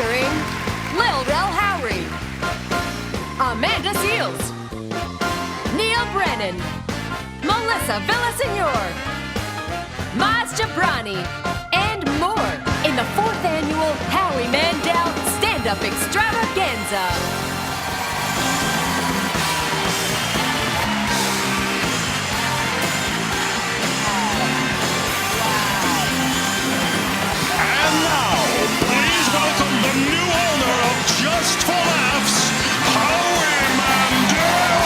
featuring Lil Rel Howery, Amanda Seales, Neil Brennan, Melissa Villaseñor, Maz Jobrani, and more in the 4th annual Howie Mandel Stand-Up Extravaganza. And now, please welcome the new owner of Just for Laughs, Howie Mandel.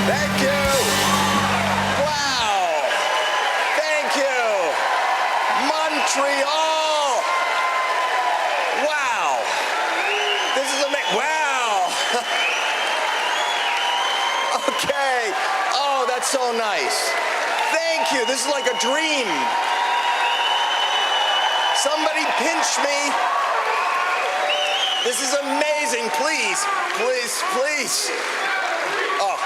Thank you. Wow. Thank you. Montreal. Wow. This is amazing. Wow. Okay. Oh, that's so nice. Thank you. This is like a dream. Somebody pinch me. This is amazing. Please, please, please. Oh.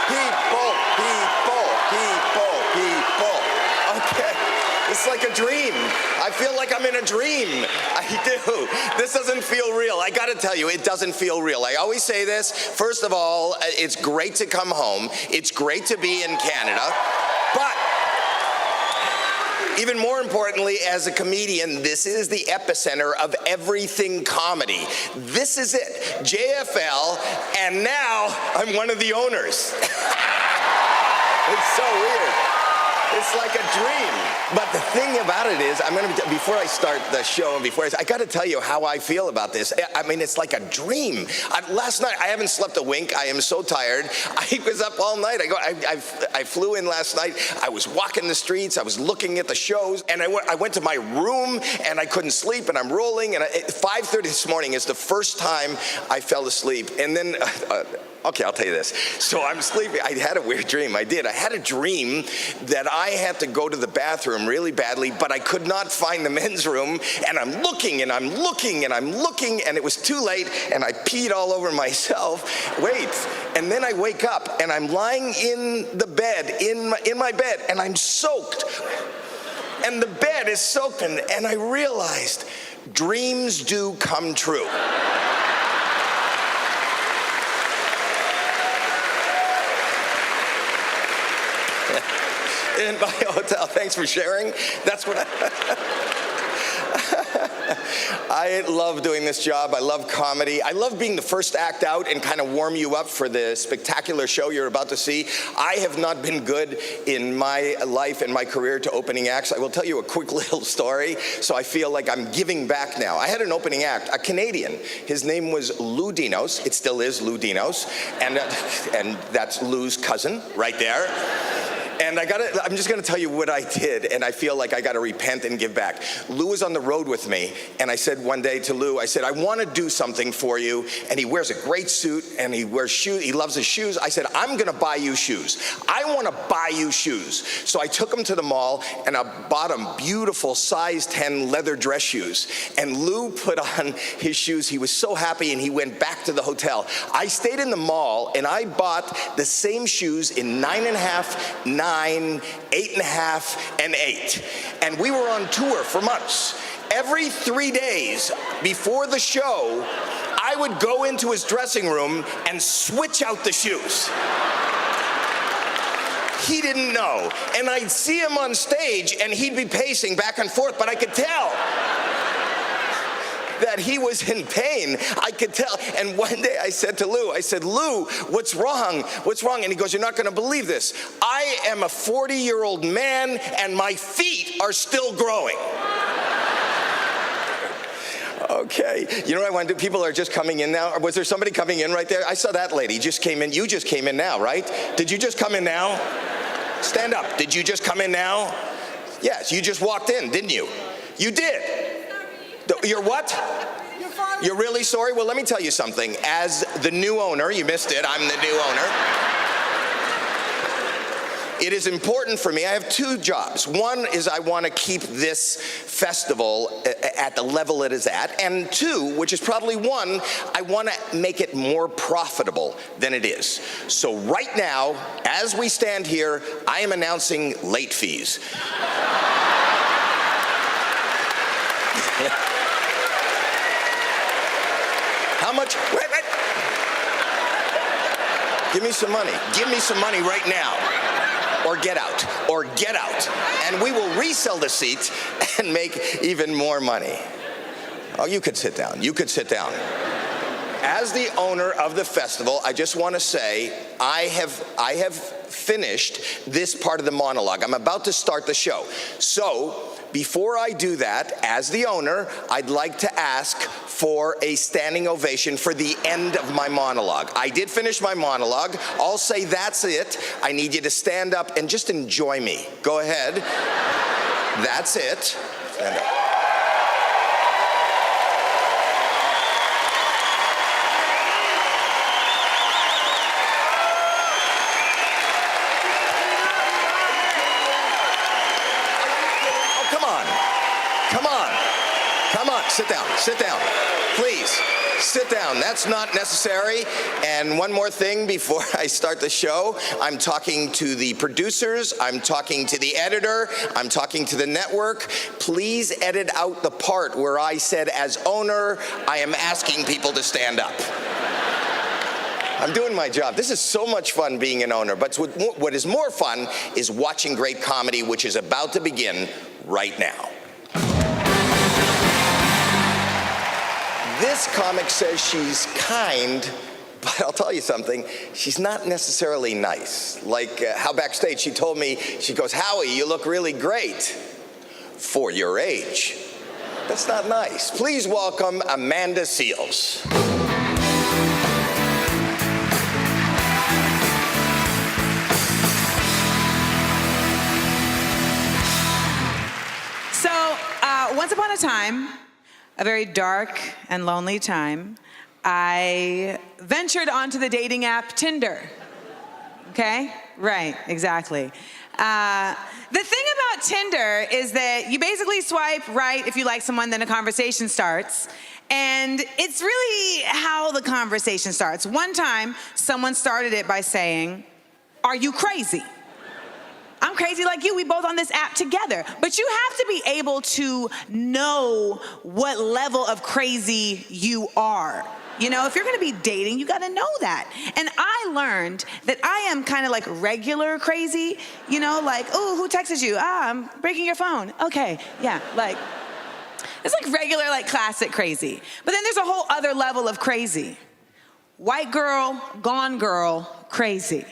People, people, people, people. Okay. It's like a dream. I feel like I'm in a dream. I do. This doesn't feel real. I gotta tell you, it doesn't feel real. I always say this. First of all, it's great to come home. It's great to be in Canada. But even more importantly, as a comedian, this is the epicenter of everything comedy. This is it, JFL, and now I'm one of the owners. It's so weird. It's like a dream. But the thing about it is, before I start the show and I gotta tell you how I feel about this. I mean, it's like a dream. Last night, I haven't slept a wink. I am so tired. I was up all night. I flew in last night. I was walking the streets. I was looking at the shows. And I went to my room and I couldn't sleep and I'm rolling. And 5:30 this morning is the first time I fell asleep. And then, okay, I'll tell you this. So I'm sleeping. I had a weird dream. I did. I had a dream that I had to go to the bathroom really badly, but I could not find the men's room. And I'm looking and I'm looking and I'm looking, and it was too late, and I peed all over myself. Wait. And then I wake up and I'm lying in the bed, in my bed, and I'm soaked. And the bed is soaked, and I realized dreams do come true. In my hotel. Thanks for sharing. That's what I love doing this job. I love comedy. I love being the first act out and kind of warm you up for the spectacular show you're about to see. I have not been good in my life and my career to opening acts. I will tell you a quick little story, so I feel like I'm giving back now. I had an opening act, a Canadian. His name was Lou Dinos. It still is Lou Dinos. And that's Lou's cousin right there. And I'm just gonna tell you what I did, and I feel like I gotta repent and give back. Lou was on the road with me, and I said one day to Lou, I said, I wanna do something for you, and he wears a great suit, and he wears shoes, he loves his shoes. I said, I'm gonna buy you shoes. I wanna buy you shoes. So I took him to the mall, and I bought him beautiful size 10 leather dress shoes. And Lou put on his shoes. He was so happy, and he went back to the hotel. I stayed in the mall, and I bought the same shoes in 9.5, 9, 8.5, and 8. And we were on tour for months. Every 3 days before the show, I would go into his dressing room and switch out the shoes. He didn't know. And I'd see him on stage and he'd be pacing back and forth, but I could tell that he was in pain. I could tell. And one day I said to Lou, Lou, what's wrong? What's wrong? And he goes, you're not gonna believe this. I am a 40-year-old man and my feet are still growing. Okay, you know what I want to do? People are just coming in now. Was there somebody coming in right there? I saw that lady just came in. You just came in now, right? Did you just come in now? Stand up. Did you just come in now? Yes, you just walked in, didn't you? You did. You're what? You're really sorry? Well, let me tell you something. As the new owner, you missed it, I'm the new owner. It is important for me. I have two jobs. One is I want to keep this festival at the level it is at. And two, which is probably one, I want to make it more profitable than it is. So right now, as we stand here, I am announcing late fees. How much? Wait. Give me some money. Give me some money right now. Or get out. Or get out. And we will resell the seats and make even more money. Oh, you could sit down. You could sit down. As the owner of the festival, I just want to say I have finished this part of the monologue. I'm about to start the show. So, before I do that, as the owner, I'd like to ask for a standing ovation for the end of my monologue. I did finish my monologue. I'll say that's it. I need you to stand up and just enjoy me. Go ahead. That's it. Stand up. Come on, sit down, please, sit down. That's not necessary. And one more thing before I start the show, I'm talking to the producers, I'm talking to the editor, I'm talking to the network. Please edit out the part where I said, as owner, I am asking people to stand up. I'm doing my job. This is so much fun being an owner, but what is more fun is watching great comedy, which is about to begin right now. This comic says she's kind, but I'll tell you something, she's not necessarily nice. Like how backstage she told me, she goes, "Howie, you look really great for your age." That's not nice. Please welcome Amanda Seales. So, once upon a time, a very dark and lonely time, I ventured onto the dating app Tinder. Okay? Right, exactly. The thing about Tinder is that you basically swipe right if you like someone, then a conversation starts. And it's really how the conversation starts. One time, someone started it by saying, "Are you crazy?" I'm crazy like you. We both on this app together. But you have to be able to know what level of crazy you are. You know, if you're gonna be dating, you gotta know that. And I learned that I am kind of like regular crazy, you know, like, "Oh, who texted you? I'm breaking your phone." Okay, yeah, like, it's like regular, like classic crazy. But then there's a whole other level of crazy. White girl, gone girl, crazy.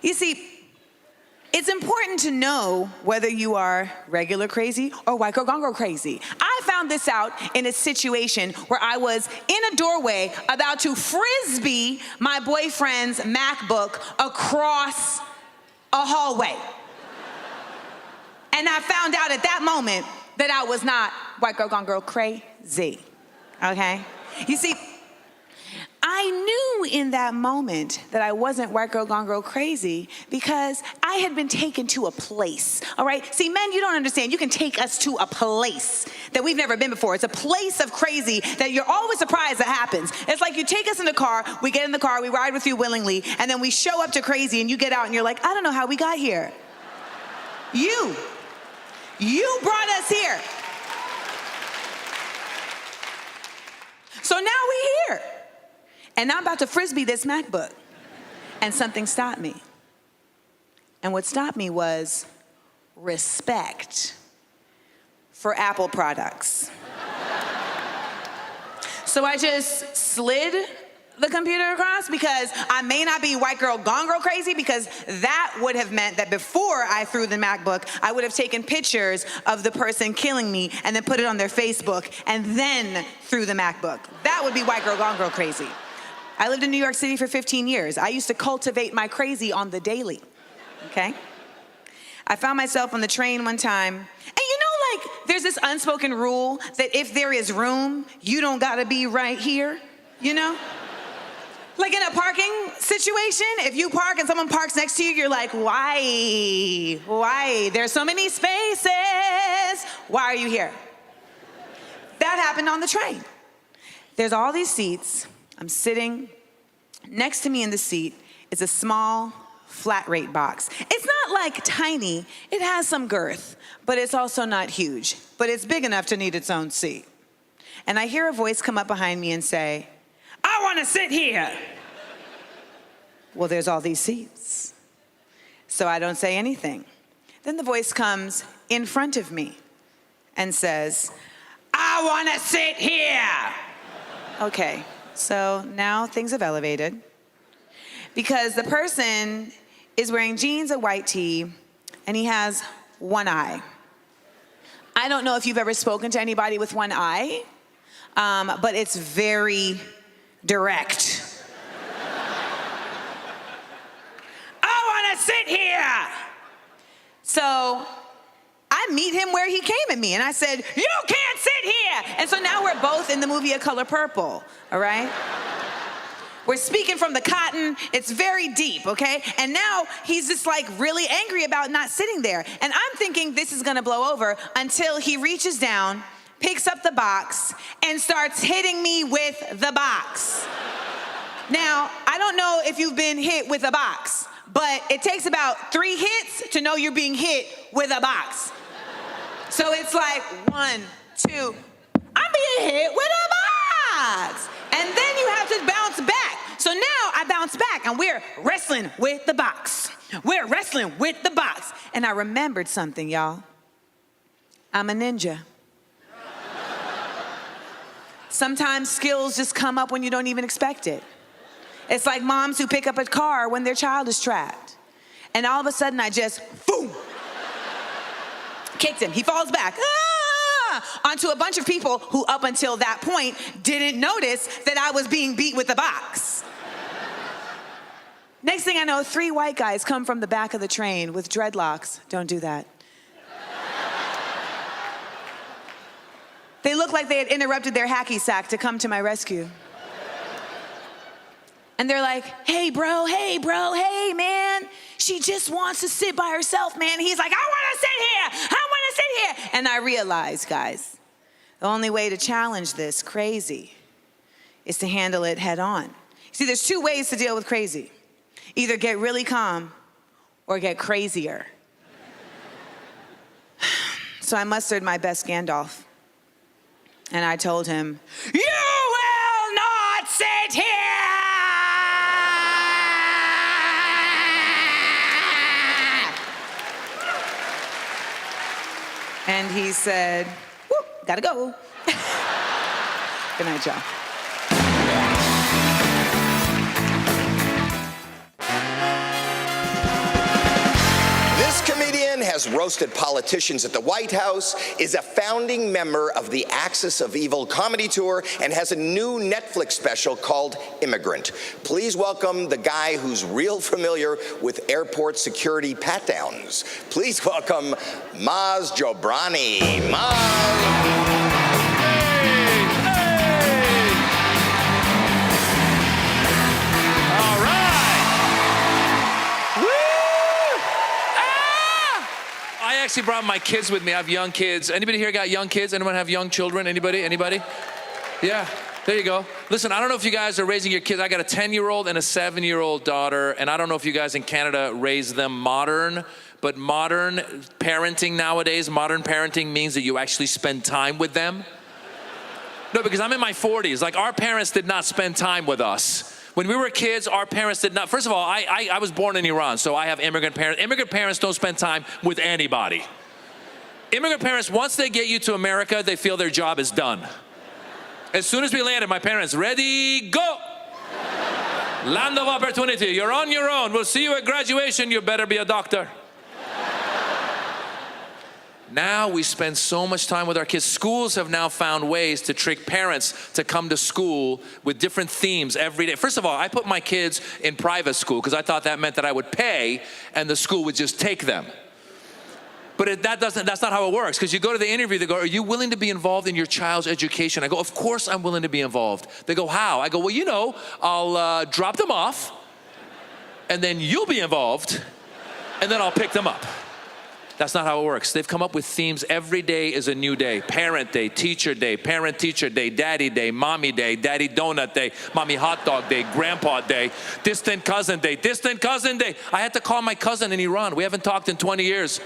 You see, it's important to know whether you are regular crazy or white girl, gone girl crazy. I found this out in a situation where I was in a doorway about to frisbee my boyfriend's MacBook across a hallway. And I found out at that moment that I was not white girl, gone girl crazy, okay? You see, I knew in that moment that I wasn't white girl, gone girl crazy because I had been taken to a place, all right? See, men, you don't understand. You can take us to a place that we've never been before. It's a place of crazy that you're always surprised that happens. It's like you take us in the car, we get in the car, we ride with you willingly, and then we show up to crazy and you get out and you're like, "I don't know how we got here." You brought us here. So now we're here. And I'm about to frisbee this MacBook. And something stopped me. And what stopped me was respect for Apple products. So I just slid the computer across because I may not be white girl, gone girl crazy, because that would have meant that before I threw the MacBook, I would have taken pictures of the person killing me and then put it on their Facebook and then threw the MacBook. That would be white girl, gone girl crazy. I lived in New York City for 15 years. I used to cultivate my crazy on the daily, okay? I found myself on the train one time, and you know, like, there's this unspoken rule that if there is room, you don't gotta be right here, you know? Like in a parking situation, if you park and someone parks next to you, you're like, why? Why? There's so many spaces. Why are you here? That happened on the train. There's all these seats. I'm sitting. Next to me in the seat is a small flat rate box. It's not like tiny, it has some girth, but it's also not huge, but it's big enough to need its own seat. And I hear a voice come up behind me and say, I want to sit here. Well, there's all these seats. So I don't say anything. Then the voice comes in front of me and says, I want to sit here. Okay, so now things have elevated because the person is wearing jeans, a white tee, and he has one eye. I don't know if you've ever spoken to anybody with one eye, but it's very direct. I want to sit here. So I meet him where he came at me, and I said, you can't sit here. And so now we're both in the movie A Color Purple, all right? We're speaking from the cotton. It's very deep, okay? And now he's just like really angry about not sitting there. And I'm thinking this is gonna blow over until he reaches down, picks up the box, and starts hitting me with the box. Now, I don't know if you've been hit with a box, but it takes about 3 hits to know you're being hit with a box. So it's like 1, 2, I'm being hit with a box. And then you have to bounce back. So now I bounce back and we're wrestling with the box. We're wrestling with the box. And I remembered something, y'all. I'm a ninja. Sometimes skills just come up when you don't even expect it. It's like moms who pick up a car when their child is trapped. And all of a sudden I just, boom, kicked him. He falls back. Onto a bunch of people who up until that point didn't notice that I was being beat with the box. Next thing I know, 3 white guys come from the back of the train with dreadlocks. Don't do that. They look like they had interrupted their hacky sack to come to my rescue. And they're like, hey bro, hey man, she just wants to sit by herself, man. He's like, I wanna sit here, I wanna sit here. And I realized, guys, the only way to challenge this crazy is to handle it head on. See, there's 2 ways to deal with crazy. Either get really calm or get crazier. So I mustered my best Gandalf. And I told him, you will not sit here! And he said, whoop, gotta go. Good night, y'all. This comedian has roasted politicians at the White House, is a founding member of the Axis of Evil comedy tour, and has a new Netflix special called Immigrant. Please welcome the guy who's real familiar with airport security pat-downs. Please welcome Maz Jobrani. Maz. I actually brought my kids with me. I have young kids. Anybody here got young kids? Anyone have young children? Anybody? Yeah, there you go. Listen, I don't know if you guys are raising your kids. I got a 10-year-old and a 7-year-old daughter, and I don't know if you guys in Canada raise them modern, but modern parenting nowadays, modern parenting means that you actually spend time with them. No, because I'm in my 40s. Like, our parents did not spend time with us. When we were kids, our parents did not. First of all, I was born in Iran, so I have immigrant parents. Immigrant parents don't spend time with anybody. Immigrant parents, once they get you to America, they feel their job is done. As soon as we landed, my parents, ready, go. Land of opportunity, you're on your own. We'll see you at graduation, you better be a doctor. Now we spend so much time with our kids. Schools have now found ways to trick parents to come to school with different themes every day. First of all, I put my kids in private school because I thought that meant that I would pay and the school would just take them. But that's not how it works, because you go to the interview, they go, are you willing to be involved in your child's education? I go, of course I'm willing to be involved. They go, how? I go, well, you know, I'll drop them off and then you'll be involved and then I'll pick them up. That's not how it works. They've come up with themes. Every day is a new day. Parent day, teacher day, parent-teacher day, daddy day, mommy day, daddy donut day, mommy hot dog day, grandpa day, distant cousin day, distant cousin day. I had to call my cousin in Iran. We haven't talked in 20 years.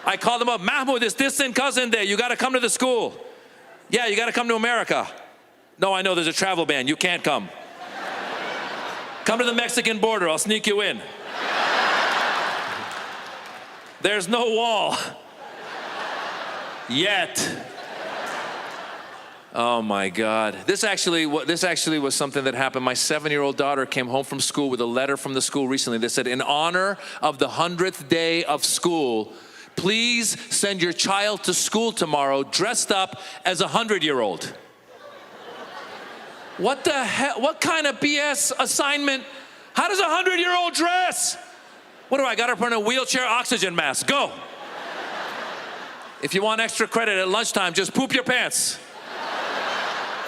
I called him up, Mahmoud, it's distant cousin day. You got to come to the school. Yeah, you got to come to America. No, I know there's a travel ban. You can't come. Come to the Mexican border. I'll sneak you in. There's no wall. Yet. Oh my God. This actually was something that happened. My 7-year-old daughter came home from school with a letter from the school recently that said, in honor of the 100th day of school, please send your child to school tomorrow dressed up as a 100-year-old. What the hell? What kind of BS assignment? How does a 100-year-old dress? What do I got her put in a wheelchair oxygen mask? Go. If you want extra credit at lunchtime, just poop your pants.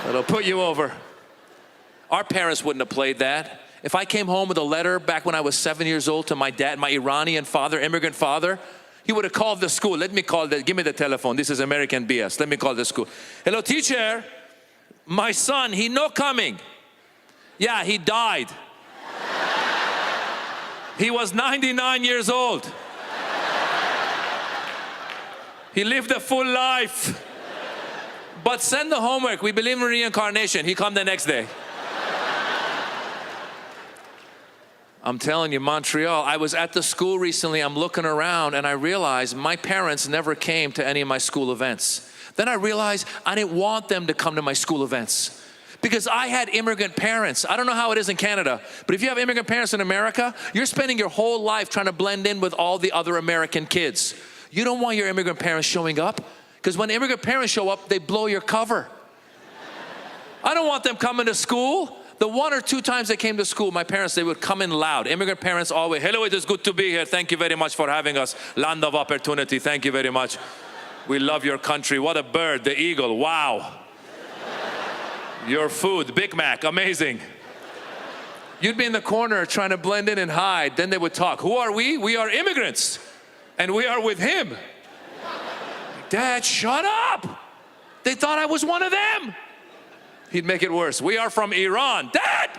It'll put you over. Our parents wouldn't have played that. If I came home with a letter back when I was 7 years old to my dad, my Iranian father, immigrant father, he would have called the school. Let me call the, give me the telephone. This is American BS. Let me call the school. Hello, teacher. My son, he no coming. Yeah, he died. He was 99 years old. He lived a full life. But send the homework. We believe in reincarnation. He come the next day. I'm telling you, Montreal, I was at the school recently. I'm looking around and I realized my parents never came to any of my school events. Then I realized I didn't want them to come to my school events because I had immigrant parents. I don't know how it is in Canada, but if you have immigrant parents in America, you're spending your whole life trying to blend in with all the other American kids. You don't want your immigrant parents showing up because when immigrant parents show up, they blow your cover. I don't want them coming to school. The 1 or 2 times they came to school, my parents, they would come in loud. Immigrant parents always, hello, it is good to be here. Thank you very much for having us. Land of opportunity. Thank you very much. We love your country. What a bird, the eagle. Wow. Your food, Big Mac, amazing. You'd be in the corner trying to blend in and hide. Then they would talk. Who are we? We are immigrants. And we are with him. Dad, shut up. They thought I was one of them. He'd make it worse. We are from Iran. Dad!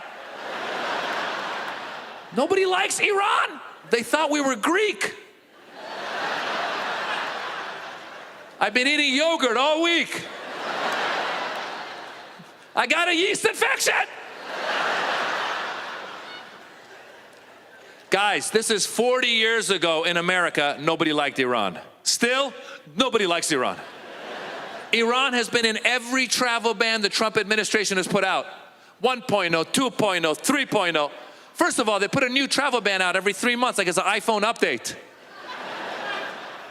Nobody likes Iran. They thought we were Greek. I've been eating yogurt all week. I got a yeast infection. Guys, this is 40 years ago in America, nobody liked Iran. Still, nobody likes Iran. Iran has been in every travel ban the Trump administration has put out. 1.0, 2.0, 3.0. First of all, they put a new travel ban out every 3 months like it's an iPhone update.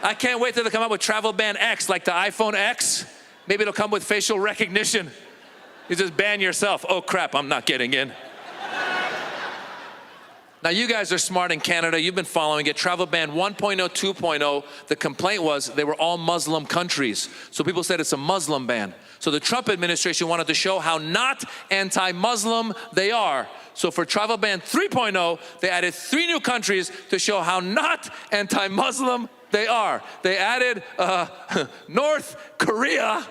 I can't wait till they come up with travel ban X like the iPhone X. Maybe it'll come with facial recognition. You just ban yourself. Oh crap, I'm not getting in. Now you guys are smart in Canada. You've been following it. Travel ban 1.0, 2.0. The complaint was they were all Muslim countries. So people said it's a Muslim ban. So the Trump administration wanted to show how not anti-Muslim they are. So for travel ban 3.0, they added 3 new countries to show how not anti-Muslim they are. They added North Korea.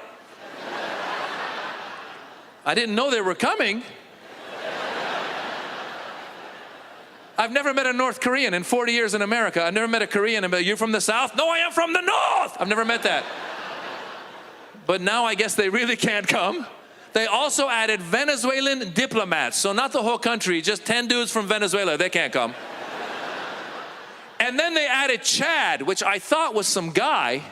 I didn't know they were coming. I've never met a North Korean in 40 years in America. I've never met a Korean and be like, you're from the South? No, I am from the North. I've never met that. But now I guess they really can't come. They also added Venezuelan diplomats. So not the whole country, just 10 dudes from Venezuela. They can't come. And then they added Chad, which I thought was some guy.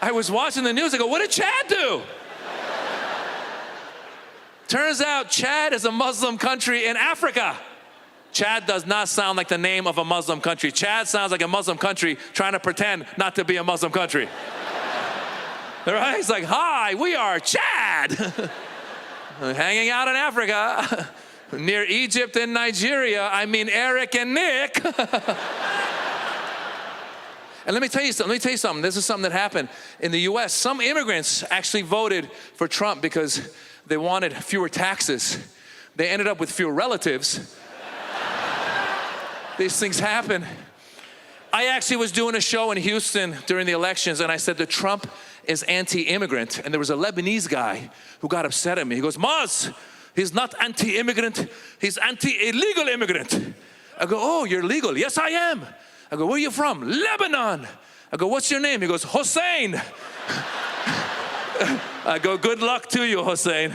I was watching the news. I go, what did Chad do? Turns out Chad is a Muslim country in Africa. Chad does not sound like the name of a Muslim country. Chad sounds like a Muslim country trying to pretend not to be a Muslim country. Right? It's like, hi, we are Chad. Hanging out in Africa, near Egypt and Nigeria. I mean, Eric and Nick. And let me tell you something. This is something that happened in the US. Some immigrants actually voted for Trump because they wanted fewer taxes. They ended up with fewer relatives. These things happen. I actually was doing a show in Houston during the elections, and I said that Trump is anti-immigrant, and there was a Lebanese guy who got upset at me. He goes, Maz, he's not anti-immigrant, he's anti-illegal immigrant. I go, oh, you're legal? Yes, I am. I go, where are you from? Lebanon. I go, what's your name? He goes, Hossein. I go, good luck to you, Hossein.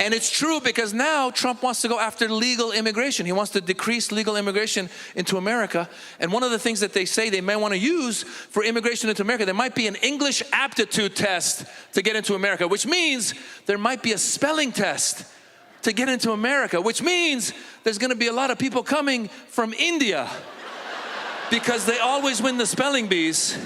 And it's true, because now Trump wants to go after legal immigration. He wants to decrease legal immigration into America. And one of the things that they say they may want to use for immigration into America, there might be an English aptitude test to get into America, which means there might be a spelling test to get into America, which means there's going to be a lot of people coming from India because they always win the spelling bees.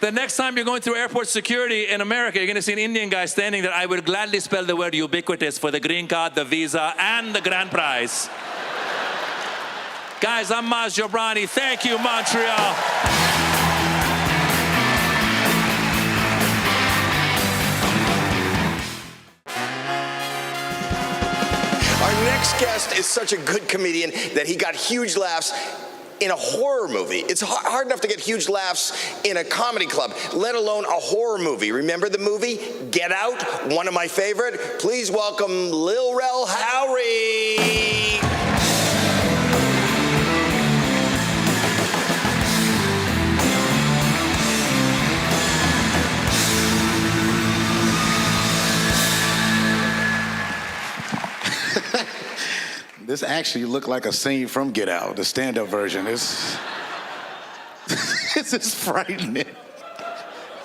The next time you're going through airport security in America, you're going to see an Indian guy standing there. I would gladly spell the word ubiquitous for the green card, the visa, and the grand prize. Guys, I'm Maz Jobrani. Thank you, Montreal. Our next guest is such a good comedian that he got huge laughs in a horror movie. It's hard enough to get huge laughs in a comedy club, let alone a horror movie. Remember the movie Get Out? One of my favorite. Please welcome Lil Rel Howery. This actually looked like a scene from Get Out, the stand-up version. This is frightening.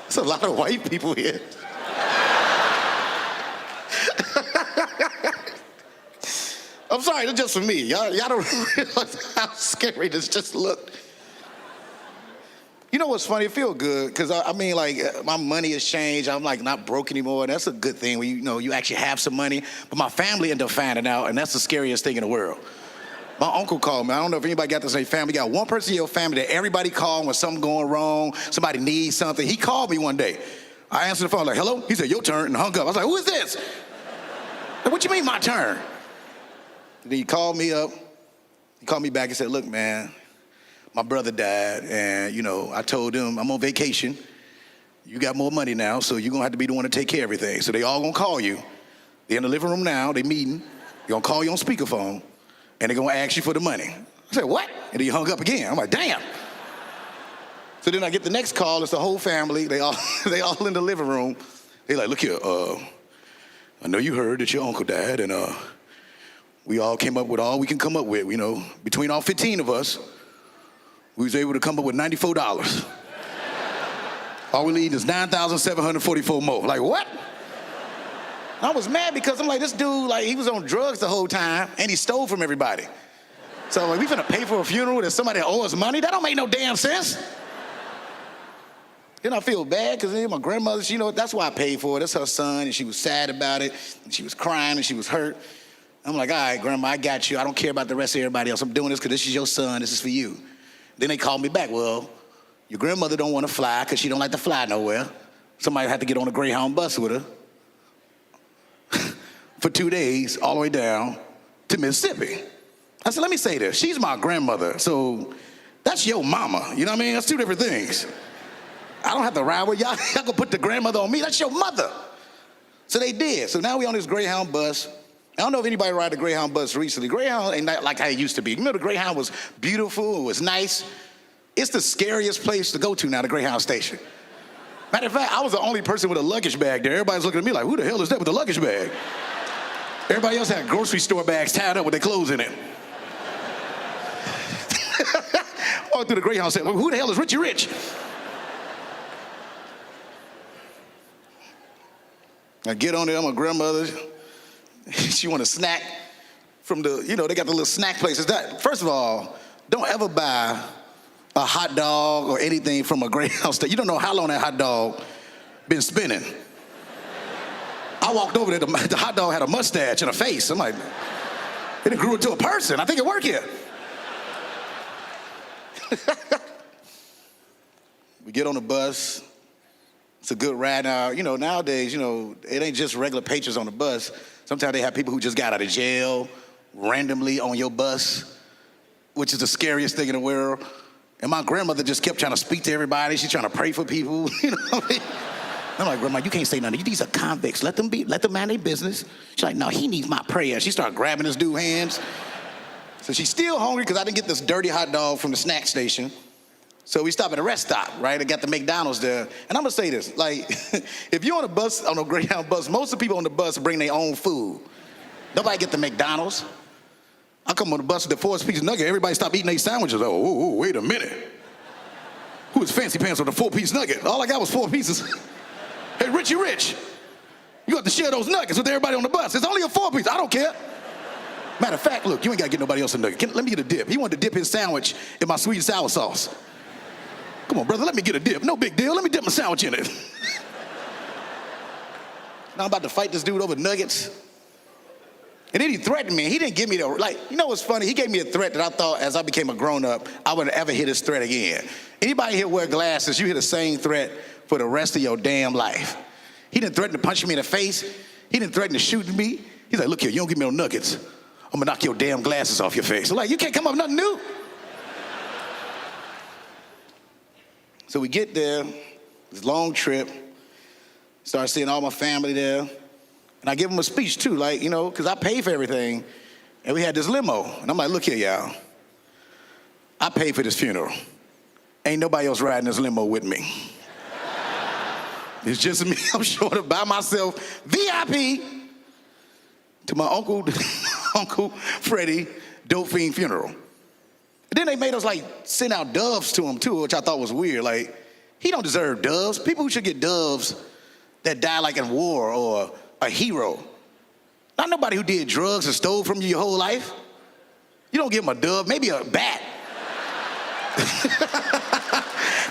There's a lot of white people here. I'm sorry, that's just for me. Y'all don't realize how scary this just looked. You know what's funny? It feels good, because I mean, like, my money has changed. I'm like not broke anymore. That's a good thing when you actually have some money. But my family ended up finding out, and that's the scariest thing in the world. My uncle called me. I don't know if anybody got this in their family. You got one person in your family that everybody call when something going wrong, somebody needs something. He called me one day. I answered the phone like, hello? He said, your turn, and hung up. I was like, who is this? Like, what you mean my turn? And then he called me up. He called me back and said, look, man, my brother died, and, I told him I'm on vacation. You got more money now, so you're going to have to be the one to take care of everything. So they all going to call you. They're in the living room now. They meeting. They're going to call you on speakerphone, and they're going to ask you for the money. I said, what? And he hung up again. I'm like, damn. So then I get the next call. It's the whole family. They all in the living room. They like, look here, I know you heard that your uncle died, and we all came up with all we can come up with, between all 15 of us. We was able to come up with $94. All we need is 9,744 more. Like, what? I was mad because I'm like, this dude, like, he was on drugs the whole time, and he stole from everybody. So, like, we finna pay for a funeral that somebody owe us money? That don't make no damn sense. Then I feel bad because my grandmother, that's why I paid for it. That's her son, and she was sad about it, and she was crying, and she was hurt. I'm like, all right, Grandma, I got you. I don't care about the rest of everybody else. I'm doing this because this is your son. This is for you. Then they called me back. Well, your grandmother don't want to fly because she don't like to fly nowhere. Somebody had to get on a Greyhound bus with her for 2 days all the way down to Mississippi. I said, let me say this. She's my grandmother, so that's your mama. You know what I mean? That's two different things. I don't have to ride with y'all. Y'all gonna put the grandmother on me. That's your mother. So they did. So now we on this Greyhound bus. I don't know if anybody ride the Greyhound bus recently. Greyhound ain't like how it used to be. The Greyhound was beautiful, it was nice. It's the scariest place to go to now, the Greyhound station. Matter of fact, I was the only person with a luggage bag there. Everybody's looking at me like, who the hell is that with a luggage bag? Everybody else had grocery store bags tied up with their clothes in it. Walked through the Greyhound said, well, who the hell is Richie Rich? I get on there, I'm a grandmother. She want a snack from the, they got the little snack places. First of all, don't ever buy a hot dog or anything from a Greyhound station. You don't know how long that hot dog been spinning. I walked over there, the hot dog had a mustache and a face. I'm like, it grew into a person. I think it worked here. We get on the bus. It's a good ride. Now, nowadays, it ain't just regular patrons on the bus. Sometimes they have people who just got out of jail randomly on your bus, which is the scariest thing in the world. And my grandmother just kept trying to speak to everybody. She's trying to pray for people. You know what I mean? I'm like, Grandma, you can't say nothing. These are convicts. Let them mind their business. She's like, no, he needs my prayer. She started grabbing this dude's hands. So she's still hungry because I didn't get this dirty hot dog from the snack station. So we stop at a rest stop, right? I got the McDonald's there. And I'm gonna say this, like, if you're on a bus, on a Greyhound bus, most of the people on the bus bring their own food. Nobody get the McDonald's. I come on the bus with the 4-piece nugget, everybody stop eating their sandwiches. Oh, wait a minute. Who is fancy pants with a 4-piece nugget? All I got was 4 pieces. Hey, Richie Rich, you have to share those nuggets with everybody on the bus. It's only a 4-piece, I don't care. Matter of fact, look, you ain't gotta get nobody else a nugget. Let me get a dip. He wanted to dip his sandwich in my sweet and sour sauce. Come on, brother, let me get a dip. No big deal, let me dip my sandwich in it. Now I'm about to fight this dude over nuggets. And then he threatened me. He didn't give me what's funny? He gave me a threat that I thought as I became a grown-up, I wouldn't ever hit his threat again. Anybody here wear glasses, you hear the same threat for the rest of your damn life. He didn't threaten to punch me in the face. He didn't threaten to shoot me. He's like, look here, you don't give me no nuggets, I'm gonna knock your damn glasses off your face. I'm like, you can't come up with nothing new. So we get there, this long trip, start seeing all my family there, and I give them a speech too, because I pay for everything, and we had this limo, and I'm like, look here, y'all, I paid for this funeral. Ain't nobody else riding this limo with me. It's just me, I'm showing up by myself, VIP, to my Uncle Freddie Dope Fiend funeral. And then they made us send out doves to him too, which I thought was weird. He don't deserve doves. People who should get doves that die in war or a hero. Not nobody who did drugs and stole from you your whole life. You don't give him a dove, maybe a bat.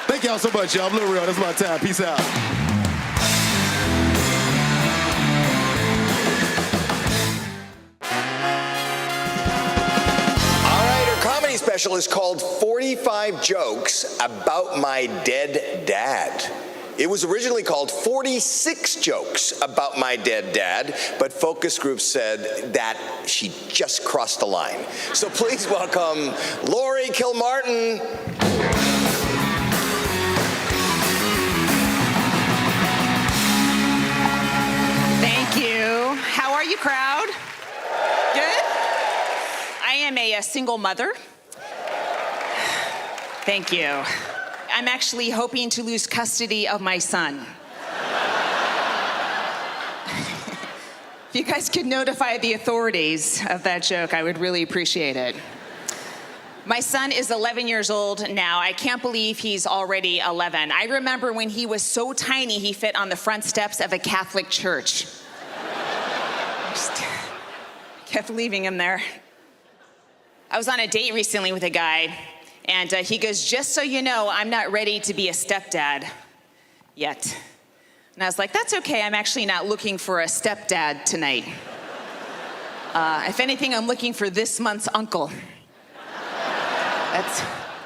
Thank y'all so much, y'all. I'm Lil Real, that's my time. Peace out. Special is called 45 Jokes About My Dead Dad. It was originally called 46 Jokes About My Dead Dad, but focus groups said that she just crossed the line. So please welcome Lori Kilmartin. Thank you. How are you, crowd? Good? I am a single mother. Thank you. I'm actually hoping to lose custody of my son. If you guys could notify the authorities of that joke, I would really appreciate it. My son is 11 years old now. I can't believe he's already 11. I remember when he was so tiny, he fit on the front steps of a Catholic church. Just kept leaving him there. I was on a date recently with a guy, and he goes, just so you know, I'm not ready to be a stepdad yet. And I was like, that's okay, I'm actually not looking for a stepdad tonight. If anything, I'm looking for this month's uncle.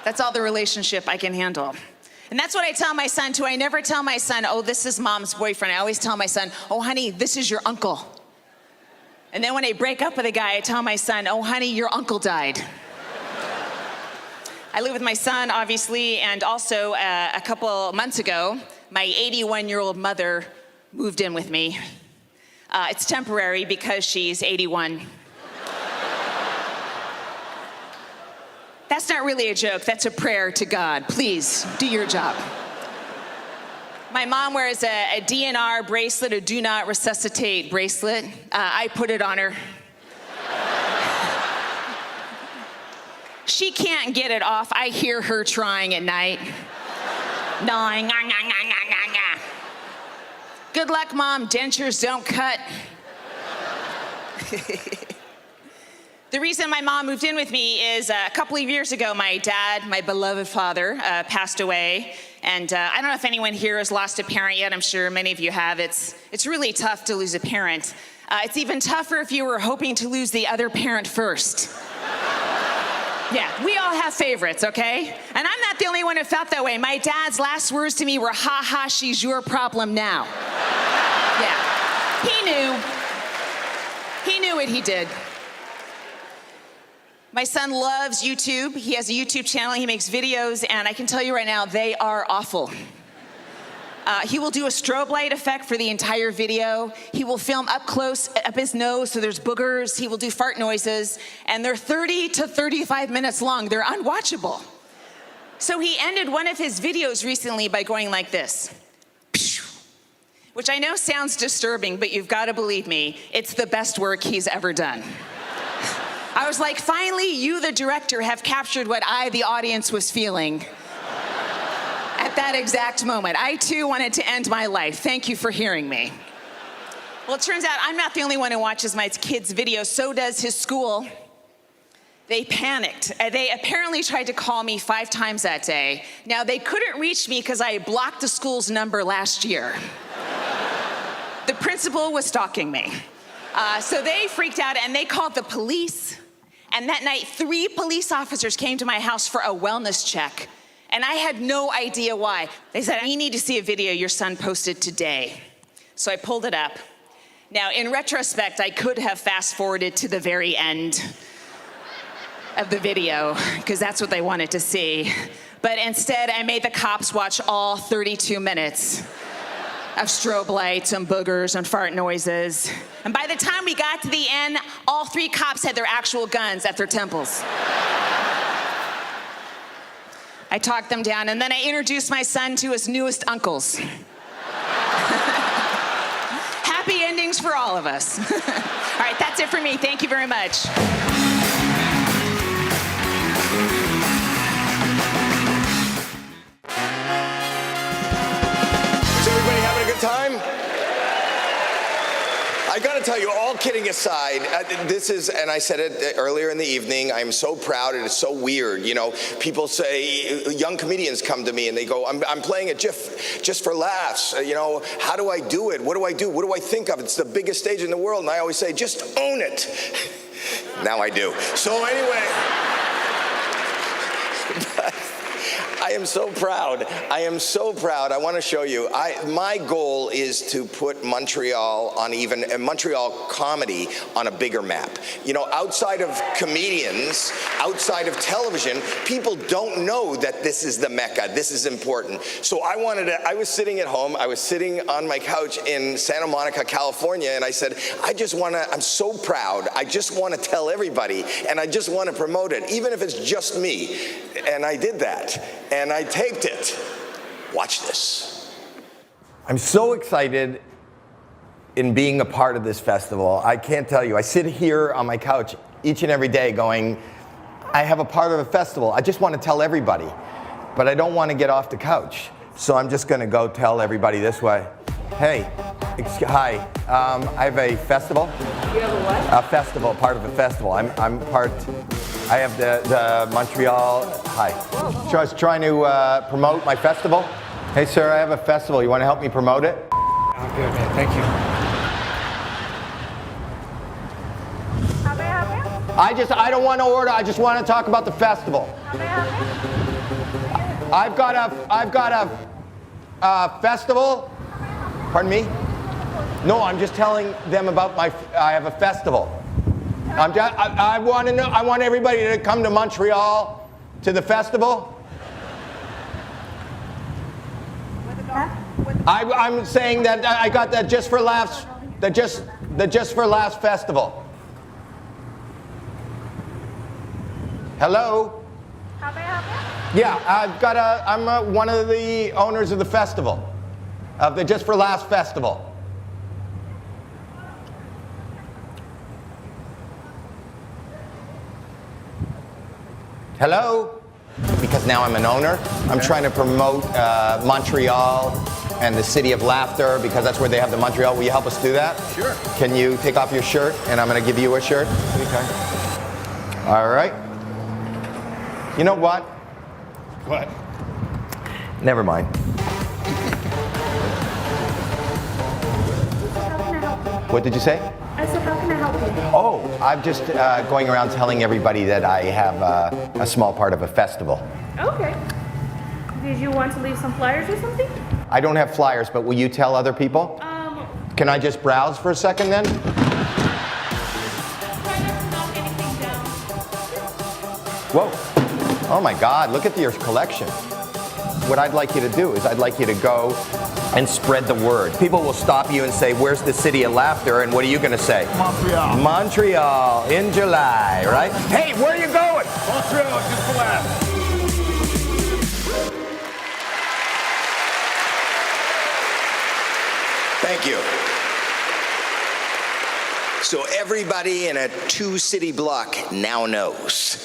That's all the relationship I can handle. And that's what I tell my son too. I never tell my son, oh, this is mom's boyfriend. I always tell my son, oh, honey, this is your uncle. And then when I break up with a guy, I tell my son, oh, honey, your uncle died. I live with my son, obviously, and also a couple months ago, my 81-year-old mother moved in with me. It's temporary because she's 81. That's not really a joke, that's a prayer to God. Please, do your job. My mom wears a DNR bracelet, a do not resuscitate bracelet. I put it on her. She can't get it off. I hear her trying at night. Gnawing. Good luck, Mom. Dentures don't cut. The reason my mom moved in with me is a couple of years ago, my dad, my beloved father, passed away. And I don't know if anyone here has lost a parent yet. I'm sure many of you have. It's really tough to lose a parent. It's even tougher if you were hoping to lose the other parent first. Yeah, we all have favorites, okay? And I'm not the only one who felt that way. My dad's last words to me were, ha ha, she's your problem now. Yeah, he knew. He knew what he did. My son loves YouTube. He has a YouTube channel, he makes videos, and I can tell you right now, they are awful. He will do a strobe light effect for the entire video. He will film up close, up his nose, so there's boogers. He will do fart noises, and they're 30 to 35 minutes long. They're unwatchable. So he ended one of his videos recently by going like this, which I know sounds disturbing, but you've got to believe me, it's the best work he's ever done. I was like, finally, you, the director, have captured what I, the audience, was feeling at that exact moment. I, too, wanted to end my life. Thank you for hearing me. Well, it turns out I'm not the only one who watches my kids' videos. So does his school. They panicked. They apparently tried to call me 5 times that day. Now, they couldn't reach me because I blocked the school's number last year. The principal was stalking me. So they freaked out and they called the police. And that night, 3 police officers came to my house for a wellness check. And I had no idea why. They said, "We need to see a video your son posted today." So I pulled it up. Now, in retrospect, I could have fast forwarded to the very end of the video, because that's what they wanted to see. But instead, I made the cops watch all 32 minutes of strobe lights and boogers and fart noises. And by the time we got to the end, all 3 cops had their actual guns at their temples. I talked them down, and then I introduced my son to his newest uncles. Happy endings for all of us. All right, that's it for me. Thank you very much. Is everybody having a good time? I gotta tell you, all kidding aside, this is, and I said it earlier in the evening, I'm so proud, and it's so weird. You know, people say, young comedians come to me and they go, I'm playing it just for laughs. You know, how do I do it? What do I do? What do I think of? It's the biggest stage in the world. And I always say, just own it. Now I do. So anyway. I am so proud. I am so proud. I want to show you. My goal is to put Montreal on Montreal comedy on a bigger map. You know, outside of comedians, outside of television, people don't know that this is the Mecca. This is important. So I was sitting at home. I was sitting on my couch in Santa Monica, California, and I said, I'm so proud. I just want to tell everybody, and I just want to promote it, even if it's just me. And I did that. And I taped it. Watch this. I'm so excited in being a part of this festival. I can't tell you. I sit here on my couch each and every day going, I have a part of a festival. I just want to tell everybody, but I don't want to get off the couch. So I'm just going to go tell everybody this way. Hey, hi, I have a festival. You have a what? A festival, part of a festival. I have the Montreal, hi. So I was trying to promote my festival. Hey sir, I have a festival. You want to help me promote it? I'm good, man. Thank you. How may I help you? I don't want to order. I just want to talk about the festival. How may I help you? I've got a festival. Pardon me? No, I'm just telling them about I have a festival. I want to know. I want everybody to come to Montreal to the festival. I'm saying that I got that Just for Laughs, the Just for Laughs festival. Hello. How may I help you? Yeah, I'm one of the owners of the festival, of the Just for Laughs festival. Hello? Because now I'm an owner. I'm trying to promote Montreal and the city of laughter, because that's where they have the Montreal. Will you help us do that? Sure. Can you take off your shirt and I'm going to give you a shirt? Okay. All right. You know what? What? Never mind. How can I help you? What did you say? I said, how can I help help you? Oh, I'm just going around telling everybody that I have a small part of a festival. Okay. Did you want to leave some flyers or something? I don't have flyers, but will you tell other people? Can I just browse for a second then? Try not to knock anything down. Whoa. Oh my God, look at your collection. What I'd like you to do is I'd like you to go and spread the word. People will stop you and say, where's the city of laughter? And what are you going to say? Montreal. Montreal in July, right? Hey, where are you going? Montreal, just for laughs. Thank you. So everybody in a 2-city block now knows.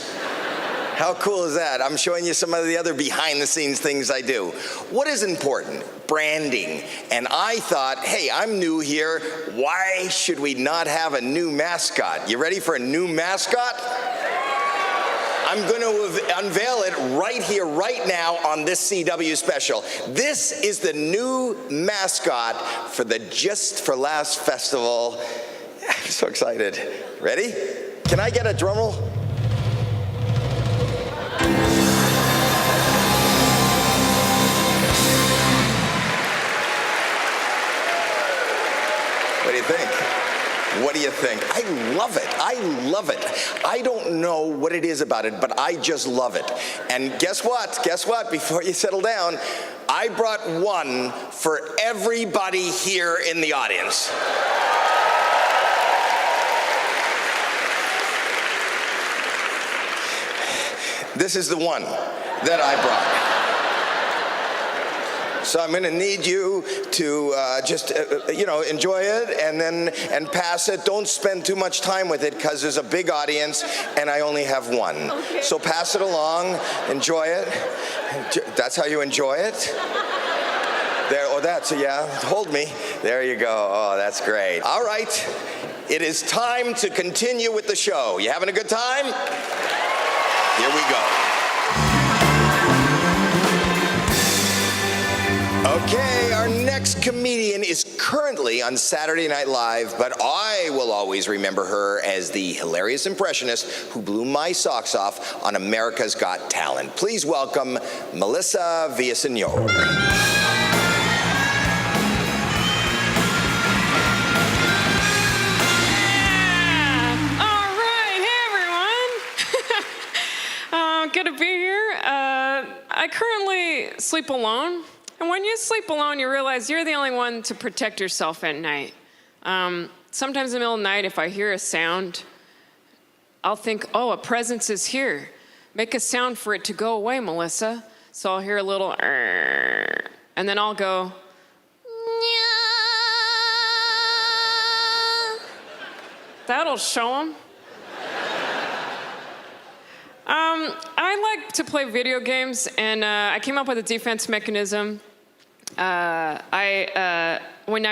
How cool is that? I'm showing you some of the other behind-the-scenes things I do. What is important? Branding. And I thought, hey, I'm new here. Why should we not have a new mascot? You ready for a new mascot? I'm going to unveil it right here, right now on this CW special. This is the new mascot for the Just for Laughs Festival. I'm so excited. Ready? Can I get a drum roll? What do you think? What do you think? I love it. I love it. I don't know what it is about it, but I just love it. And guess what? Guess what? Before you settle down, I brought one for everybody here in the audience. This is the one that I brought. So I'm going to need you to just, enjoy it and pass it. Don't spend too much time with it because there's a big audience and I only have one. Okay. So pass it along, enjoy it. That's how you enjoy it? There, oh, yeah, hold me. There you go. Oh, that's great. All right, it is time to continue with the show. You having a good time? Here we go. Okay, our next comedian is currently on Saturday Night Live, but I will always remember her as the hilarious impressionist who blew my socks off on America's Got Talent. Please welcome Melissa Villaseñor. Good to be here. I currently sleep alone. And when you sleep alone, you realize you're the only one to protect yourself at night. Sometimes in the middle of the night, if I hear a sound, I'll think, oh, a presence is here. Make a sound for it to go away, Melissa. So I'll hear a little, and then I'll go, that'll show them. I like to play video games, and I came up with a defense mechanism. When I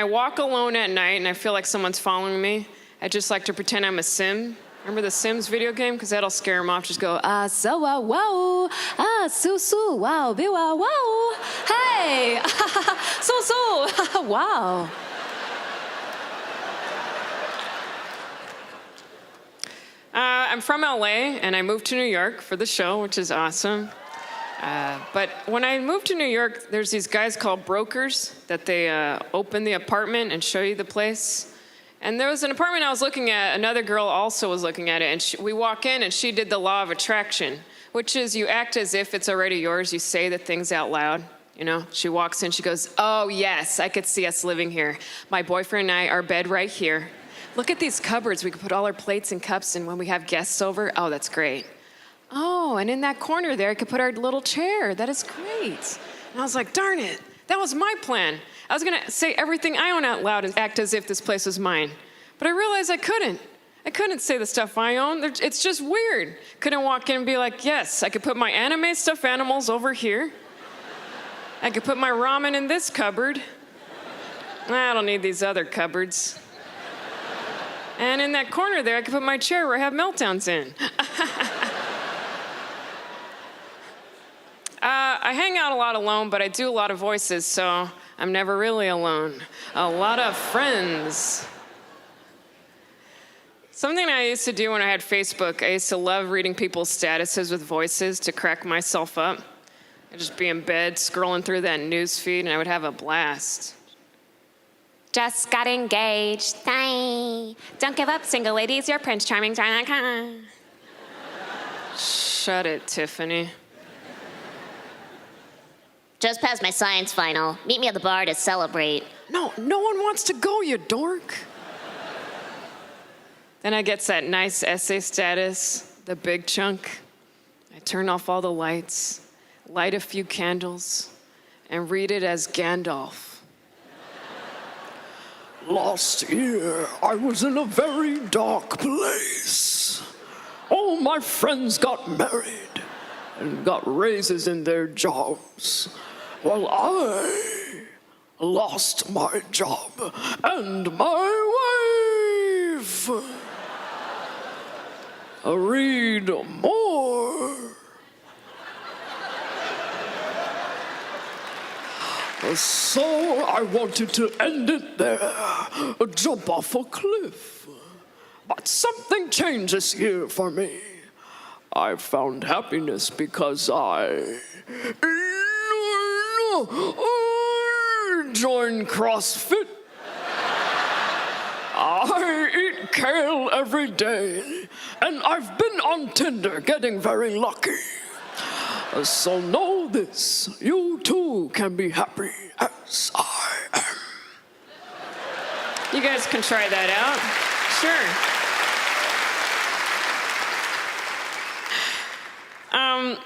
walk alone at night and I feel like someone's following me, I just like to pretend I'm a Sim. Remember the Sims video game? Because that'll scare them off. Just go, so wow, su, wow, be wow, hey, so, wow. I'm from LA, and I moved to New York for the show, which is awesome. But when I moved to New York, there's these guys called brokers that they open the apartment and show you the place. And there was an apartment I was looking at, another girl also was looking at it, and we walk in, and she did the law of attraction, which is you act as if it's already yours. You say the things out loud. You know, she walks in, she goes, oh, yes, I could see us living here. My boyfriend and I, our bed right here. Look at these cupboards. We could put all our plates and cups in when we have guests over. Oh, that's great. Oh, and in that corner there, I could put our little chair. That is great. And I was like, darn it. That was my plan. I was going to say everything I own out loud and act as if this place was mine. But I realized I couldn't. I couldn't say the stuff I own. It's just weird. Couldn't walk in and be like, yes, I could put my anime stuffed animals over here. I could put my ramen in this cupboard. I don't need these other cupboards. And in that corner there, I could put my chair where I have meltdowns in. I hang out a lot alone, but I do a lot of voices, so I'm never really alone. A lot of friends. Something I used to do when I had Facebook, I used to love reading people's statuses with voices to crack myself up. I'd just be in bed scrolling through that news feed, and I would have a blast. Just got engaged. Bye. Don't give up, single ladies. You're Prince Charming. Shut it, Tiffany. Just passed my science final. Meet me at the bar to celebrate. No one wants to go, you dork. Then I get that nice essay status, the big chunk. I turn off all the lights, light a few candles, and read it as Gandalf. Last year, I was in a very dark place. All my friends got married and got raises in their jobs, while I lost my job and my wife. Read more. So I wanted to end it there, jump off a cliff. But something changed this year for me. I found happiness because I joined CrossFit. I eat kale every day, and I've been on Tinder getting very lucky. So know this, you too can be happy as I am. You guys can try that out. Sure.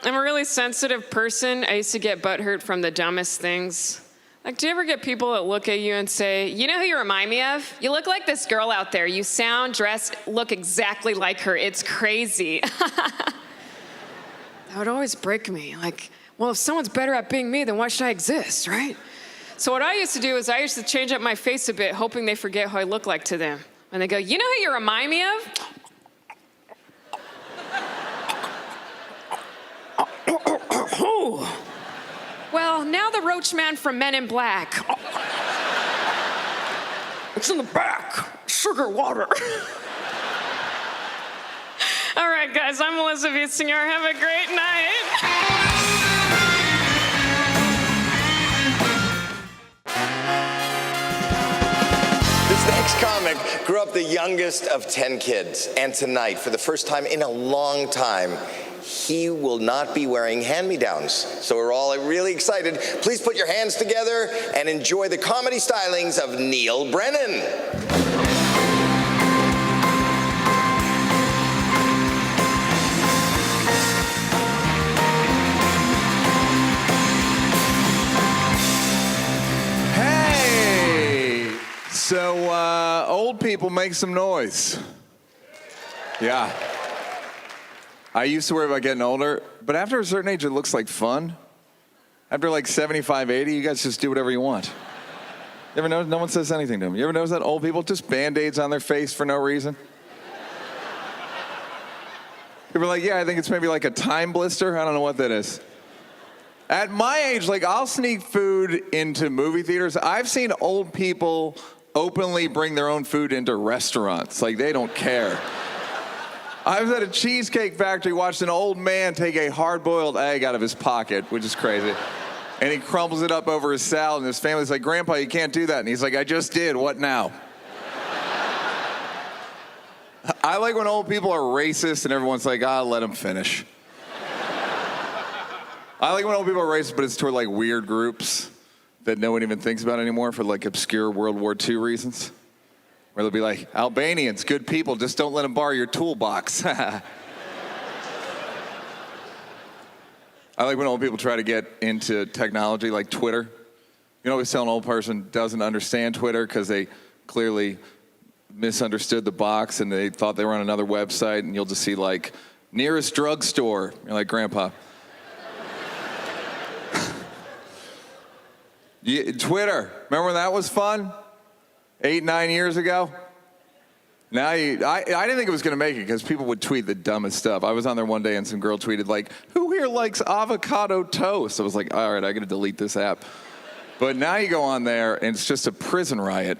I'm a really sensitive person. I used to get butthurt from the dumbest things. Like, do you ever get people that look at you and say, you know who you remind me of? You look like this girl out there. You sound, dress, look exactly like her. It's crazy. That would always break me. Like, well, if someone's better at being me, then why should I exist, right? So what I used to do is I used to change up my face a bit, hoping they forget how I look like to them. And they go, you know who you remind me of? Who? Well, now the Roach Man from Men in Black. It's in the back. Sugar water. All right, guys, I'm Melissa Villaseñor. Have a great night. This next comic grew up the youngest of 10 kids. And tonight, for the first time in a long time, he will not be wearing hand-me-downs. So we're all really excited. Please put your hands together and enjoy the comedy stylings of Neil Brennan. Hey! So, old people make some noise. Yeah. I used to worry about getting older, but after a certain age, it looks like fun. After like 75, 80, you guys just do whatever you want. You ever notice no one says anything to them? You ever notice that old people just Band-Aids on their face for no reason? People are like, yeah, I think it's maybe like a time blister. I don't know what that is. At my age, like, I'll sneak food into movie theaters. I've seen old people openly bring their own food into restaurants. Like, they don't care. I was at a Cheesecake Factory, watched an old man take a hard-boiled egg out of his pocket, which is crazy. And he crumbles it up over his salad, and his family's like, Grandpa, you can't do that. And he's like, I just did, what now? I like when old people are racist and everyone's like, let them finish. I like when old people are racist, but it's toward like weird groups that no one even thinks about anymore for like obscure World War II reasons. Where they'll be like, Albanians, good people, just don't let them borrow your toolbox. I like when old people try to get into technology like Twitter. You know, always tell an old person doesn't understand Twitter because they clearly misunderstood the box and they thought they were on another website, and you'll just see like, nearest drugstore. You're like, Grandpa. Twitter, remember when that was fun? 8, 9 years ago? Now I didn't think it was going to make it because people would tweet the dumbest stuff. I was on there one day and some girl tweeted like, who here likes avocado toast? I was like, all right, I got to delete this app. But now you go on there and it's just a prison riot.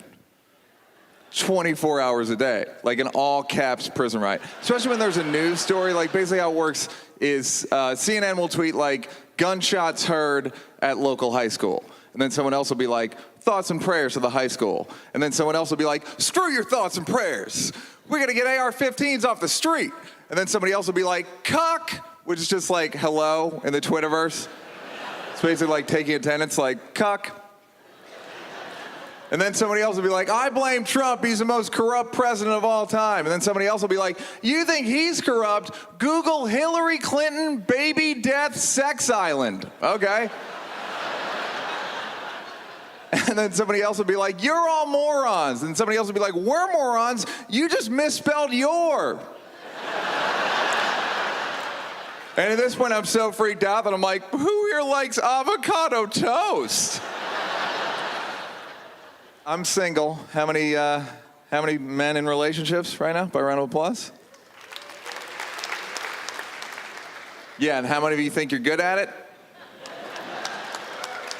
24 hours a day, like an all caps prison riot. Especially when there's a news story, like basically how it works is CNN will tweet like, gunshots heard at local high school. And then someone else will be like, thoughts and prayers to the high school. And then someone else will be like, screw your thoughts and prayers. We're gonna get AR-15s off the street. And then somebody else will be like, cuck, which is just like hello in the Twitterverse. It's basically like taking attendance, like cuck. And then somebody else will be like, I blame Trump, he's the most corrupt president of all time. And then somebody else will be like, you think he's corrupt? Google Hillary Clinton baby death sex island. Okay. And then somebody else will be like, you're all morons. And somebody else will be like, we're morons, you just misspelled your. And at this point, I'm so freaked out that I'm like, who here likes avocado toast? I'm single. How many men in relationships right now? By round of applause. Yeah, and how many of you think you're good at it?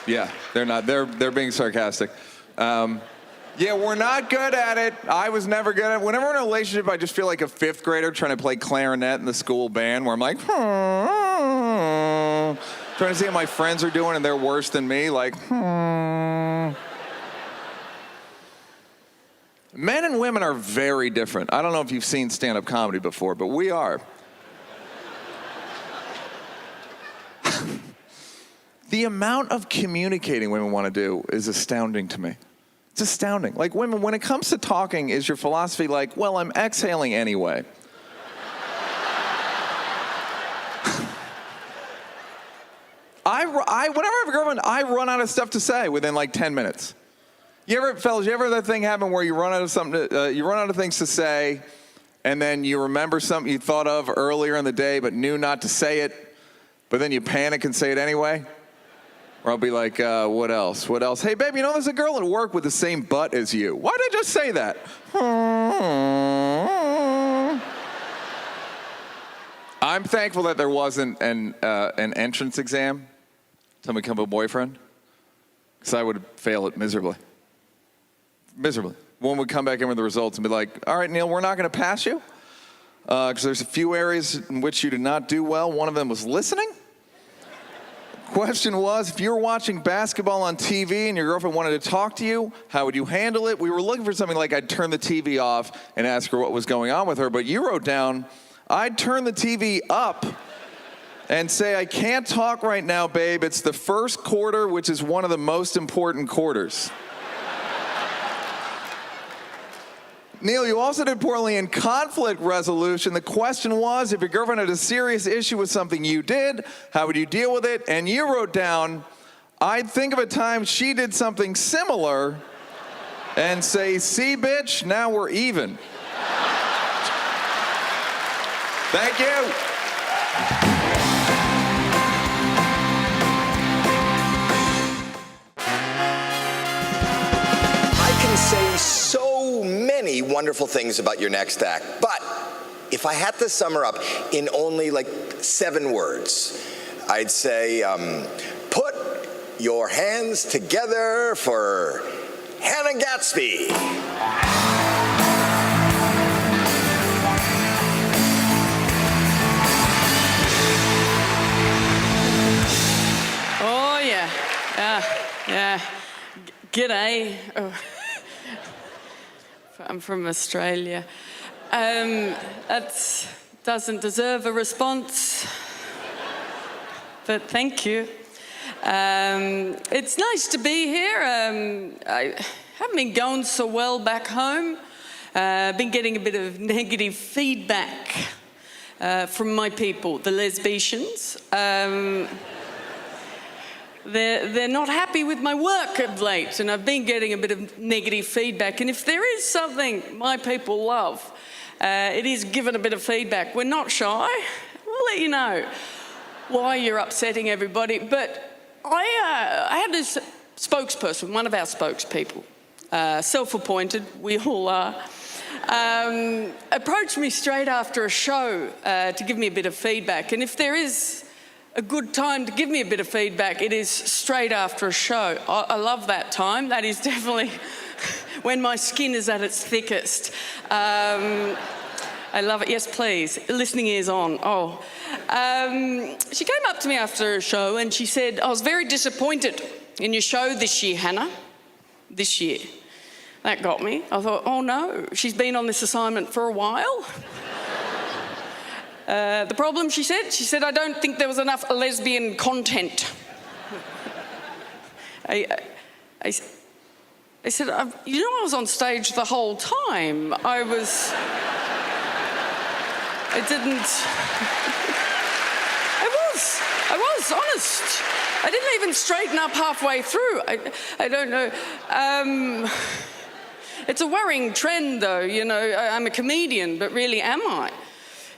Yeah, they're not. They're being sarcastic. Yeah, we're not good at it. I was never good at it. Whenever I'm in a relationship, I just feel like a fifth grader trying to play clarinet in the school band, where I'm like, trying to see how my friends are doing, and they're worse than me. Like, Men and women are very different. I don't know if you've seen stand-up comedy before, but we are. The amount of communicating women want to do is astounding to me. It's astounding. Like, women, when it comes to talking, is your philosophy like, well, I'm exhaling anyway? Whenever I have a girlfriend, I run out of stuff to say within like 10 minutes. Fellas, you ever have that thing happen where you run out of you run out of things to say, and then you remember something you thought of earlier in the day but knew not to say it, but then you panic and say it anyway? Or I'll be like, what else? What else? Hey, babe, you know there's a girl at work with the same butt as you. Why did I just say that? I'm thankful that there wasn't an entrance exam to become a boyfriend, because I would fail it miserably. Miserably. One would come back in with the results and be like, all right, Neil, we're not going to pass you, because there's a few areas in which you did not do well. One of them was listening. Question was, if you were watching basketball on TV and your girlfriend wanted to talk to you, how would you handle it? We were looking for something like I'd turn the TV off and ask her what was going on with her, but you wrote down, I'd turn the TV up and say, I can't talk right now, babe. It's the first quarter, which is one of the most important quarters. Neil, you also did poorly in conflict resolution. The question was, if your girlfriend had a serious issue with something you did, how would you deal with it? And you wrote down, I'd think of a time she did something similar and say, see, bitch, now we're even. Thank you. I can say so many wonderful things about your next act, but if I had to sum her up in only like 7 words, I'd say, put your hands together for Hannah Gatsby. Oh, yeah. Yeah. G'day. Oh. I'm from Australia. That doesn't deserve a response, but thank you. It's nice to be here. I haven't been going so well back home. I've been getting a bit of negative feedback from my people, the lesbians. They're not happy with my work of late, and I've been getting a bit of negative feedback. And if there is something my people love, it is giving a bit of feedback. We're not shy. We'll let you know why you're upsetting everybody. But I had this spokesperson, one of our spokespeople, self-appointed, we all are, approached me straight after a show to give me a bit of feedback. And if there is a good time to give me a bit of feedback, it is straight after a show. I love that time. That is definitely when my skin is at its thickest. I love it. Yes, please. Listening ears on. Oh. She came up to me after a show and she said, I was very disappointed in your show this year, Hannah. This year. That got me. I thought, oh no, she's been on this assignment for a while. The problem, she said, I don't think there was enough lesbian content. I said, you know, I was on stage the whole time. I was honest. I didn't even straighten up halfway through. I don't know. It's a worrying trend, though. You know, I'm a comedian, but really, am I?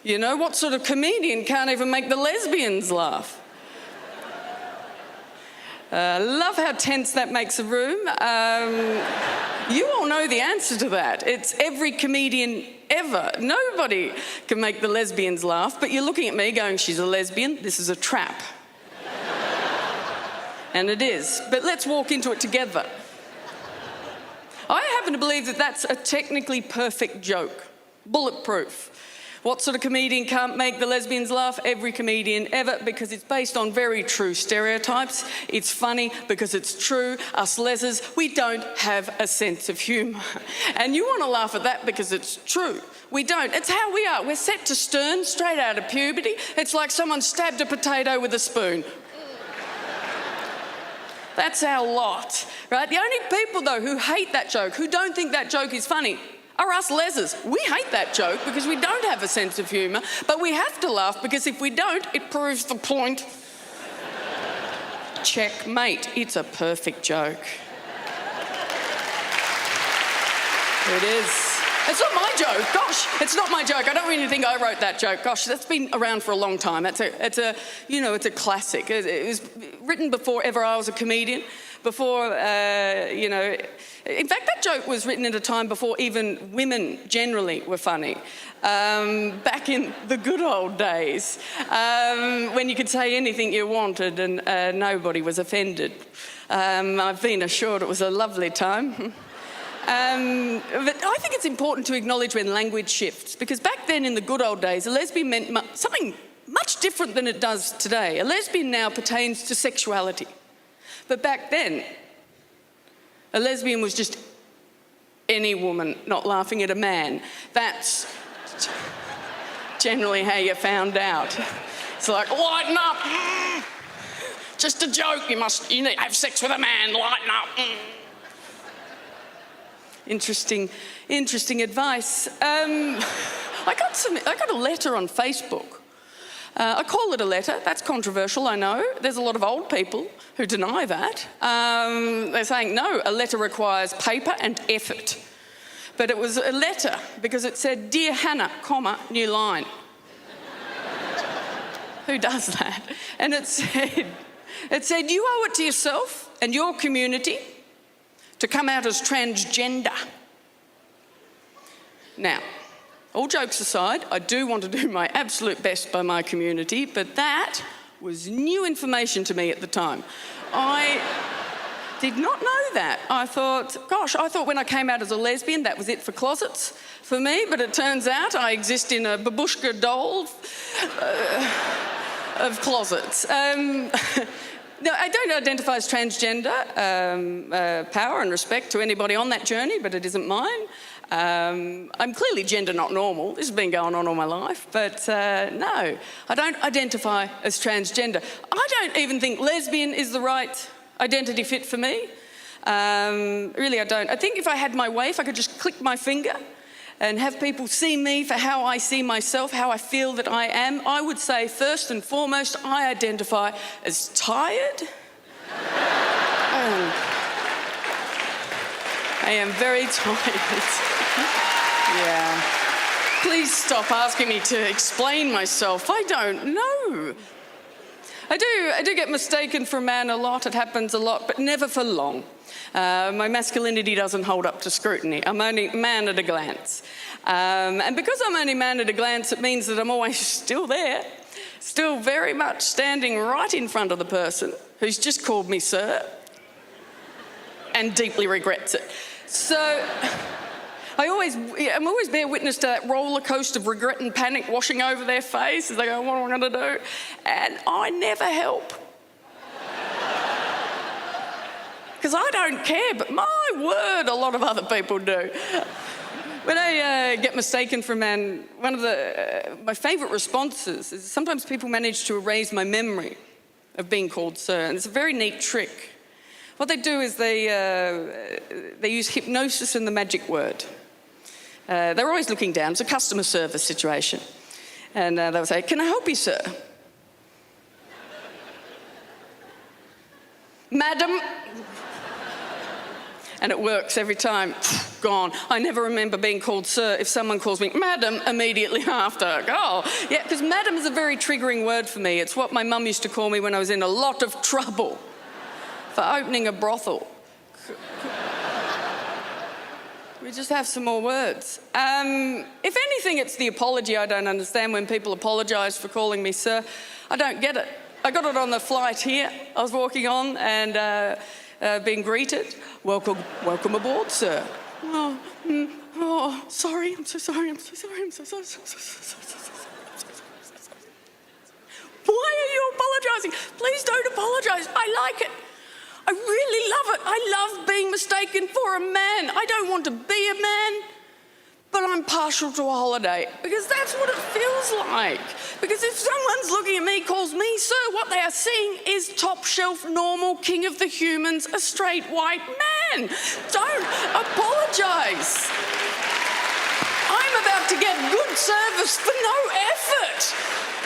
You know, what sort of comedian can't even make the lesbians laugh? Love how tense that makes a room. You all know the answer to that. It's every comedian ever. Nobody can make the lesbians laugh, but you're looking at me going, she's a lesbian, this is a trap. And it is. But let's walk into it together. I happen to believe that that's a technically perfect joke. Bulletproof. What sort of comedian can't make the lesbians laugh? Every comedian ever, because it's based on very true stereotypes. It's funny because it's true. Us lesers, we don't have a sense of humour. And you want to laugh at that because it's true. We don't. It's how we are. We're set to stern, straight out of puberty. It's like someone stabbed a potato with a spoon. That's our lot, right? The only people, though, who hate that joke, who don't think that joke is funny, are us lesers. We hate that joke because we don't have a sense of humour, but we have to laugh because if we don't, it proves the point. Checkmate. It's a perfect joke. It is. It's not my joke. Gosh, it's not my joke. I don't really think I wrote that joke. Gosh, that's been around for a long time. It's a classic. It was written before ever I was a comedian. Before, in fact, that joke was written at a time before even women generally were funny. Back in the good old days, when you could say anything you wanted and nobody was offended. I've been assured it was a lovely time. But I think it's important to acknowledge when language shifts, because back then in the good old days, a lesbian meant something much different than it does today. A lesbian now pertains to sexuality. But back then, a lesbian was just any woman not laughing at a man. That's generally how you found out. It's like, lighten up. Just a joke. You need to have sex with a man. Lighten up. Interesting advice. I got a letter on Facebook. I call it a letter. That's controversial, I know. There's a lot of old people who deny that. They're saying, no, a letter requires paper and effort. But it was a letter because it said, Dear Hannah, comma, new line. Who does that? And it said, you owe it to yourself and your community to come out as transgender. Now, all jokes aside, I do want to do my absolute best by my community, but that was new information to me at the time. I did not know that. I thought when I came out as a lesbian, that was it for closets for me, but it turns out I exist in a babushka doll of closets. No, I don't identify as transgender. Power and respect to anybody on that journey, but it isn't mine. I'm clearly gender not normal. This has been going on all my life, but no, I don't identify as transgender. I don't even think lesbian is the right identity fit for me. Really, I don't. I think if I had my way, if I could just click my finger and have people see me for how I see myself, how I feel that I am, I would say first and foremost, I identify as tired. I am very tired. Yeah. Please stop asking me to explain myself. I don't know. I do get mistaken for a man a lot. It happens a lot, but never for long. My masculinity doesn't hold up to scrutiny. I'm only man at a glance. And because I'm only man at a glance, it means that I'm always still there, still very much standing right in front of the person who's just called me sir. and deeply regrets it. So I'm always bear witness to that roller coaster of regret and panic washing over their face as they go, what am I going to do? And I never help. Because I don't care, but my word, a lot of other people do. When I get mistaken for a man, one of my favourite responses is sometimes people manage to erase my memory of being called sir, and it's a very neat trick. What they do is they use hypnosis and the magic word. They're always looking down. It's a customer service situation. And they'll say, can I help you, sir? Madam. And it works every time. Gone. I never remember being called sir if someone calls me madam immediately after. Oh, yeah, because madam is a very triggering word for me. It's what my mum used to call me when I was in a lot of trouble for opening a brothel. We just have some more words. If anything, it's the apology I don't understand when people apologise for calling me sir. I don't get it. I got it on the flight here. I was walking on and being greeted. Welcome aboard, sir. Oh, sorry. I'm so sorry. I'm so sorry. I'm so sorry. Why are you apologising? Please don't apologise. I like it. I really love it. I love being mistaken for a man. I don't want to be a man, but I'm partial to a holiday because that's what it feels like. Because if someone's looking at me, calls me sir, what they are seeing is top shelf, normal, king of the humans, a straight white man. Don't apologise. I'm about to get good service for no effort.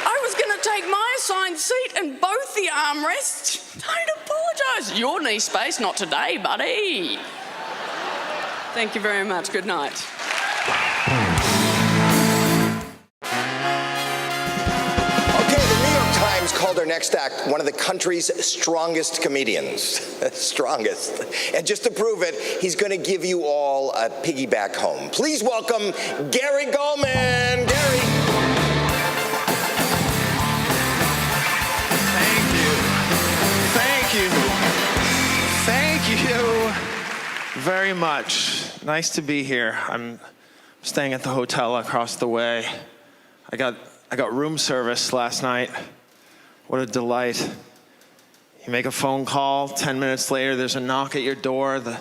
I was going to take my assigned seat and both the armrests. Don't apologise. Your knee space, not today, buddy. Thank you very much. Good night. Okay, the New York Times called our next act one of the country's strongest comedians. Strongest. And just to prove it, he's going to give you all a piggyback home. Please welcome Gary Goldman. Gary. Thank you very much. Nice to be here. I'm staying at the hotel across the way. I got room service last night. What a delight. You make a phone call, 10 minutes later there's a knock at your door, the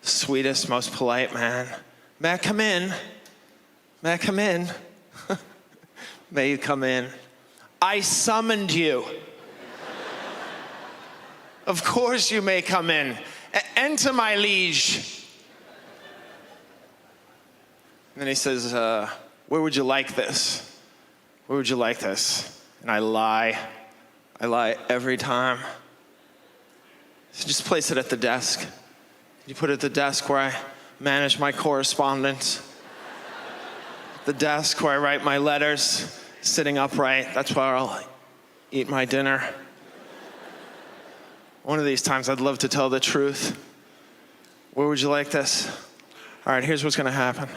sweetest, most polite man. May I come in? May I come in? May you come in? I summoned you. Of course you may come in. Enter, my liege. And then he says, where would you like this? Where would you like this? And I lie. I lie every time. So just place it at the desk. You put it at the desk where I manage my correspondence. The desk where I write my letters, sitting upright. That's where I'll eat my dinner. One of these times I'd love to tell the truth. Where would you like this? All right, here's what's gonna happen.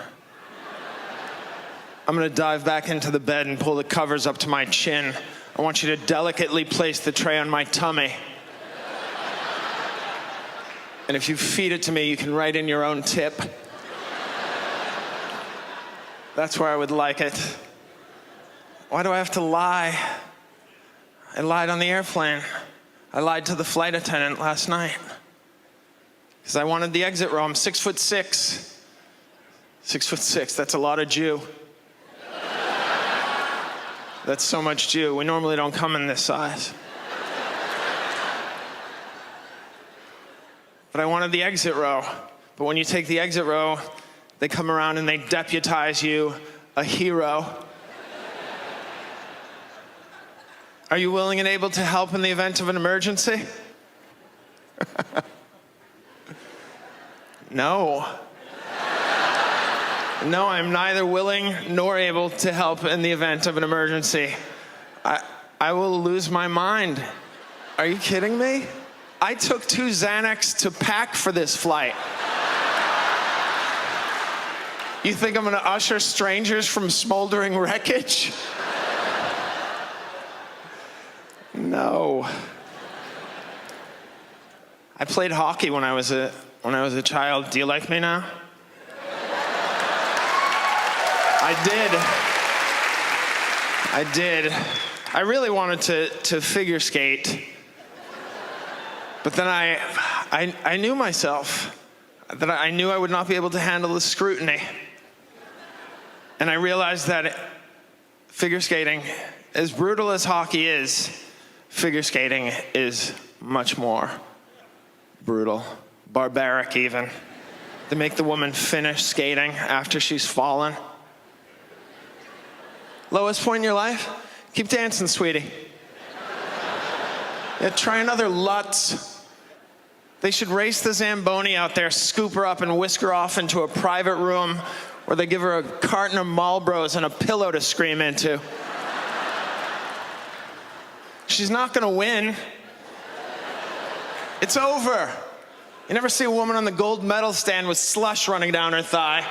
I'm gonna dive back into the bed and pull the covers up to my chin. I want you to delicately place the tray on my tummy. And if you feed it to me, you can write in your own tip. That's where I would like it. Why do I have to lie? I lied on the airplane. I lied to the flight attendant last night because I wanted the exit row. I'm 6'6". 6'6", that's a lot of Jew. That's so much Jew. We normally don't come in this size. But I wanted the exit row. But when you take the exit row, they come around and they deputize you a hero. Are you willing and able to help in the event of an emergency? No. No, I'm neither willing nor able to help in the event of an emergency. I will lose my mind. Are you kidding me? I took 2 Xanax to pack for this flight. You think I'm gonna usher strangers from smoldering wreckage? No. I played hockey when I was a when I was a child. Do you like me now? I did. I really wanted to figure skate. But then I knew myself, that I knew I would not be able to handle the scrutiny. And I realized that figure skating, as brutal as hockey is, figure skating is much more brutal, barbaric even. They make the woman finish skating after she's fallen. Lowest point in your life? Keep dancing, sweetie. Yeah, try another Lutz. They should race the Zamboni out there, scoop her up and whisk her off into a private room where they give her a carton of Marlboros and a pillow to scream into. She's not gonna win. It's over. You never see a woman on the gold medal stand with slush running down her thigh.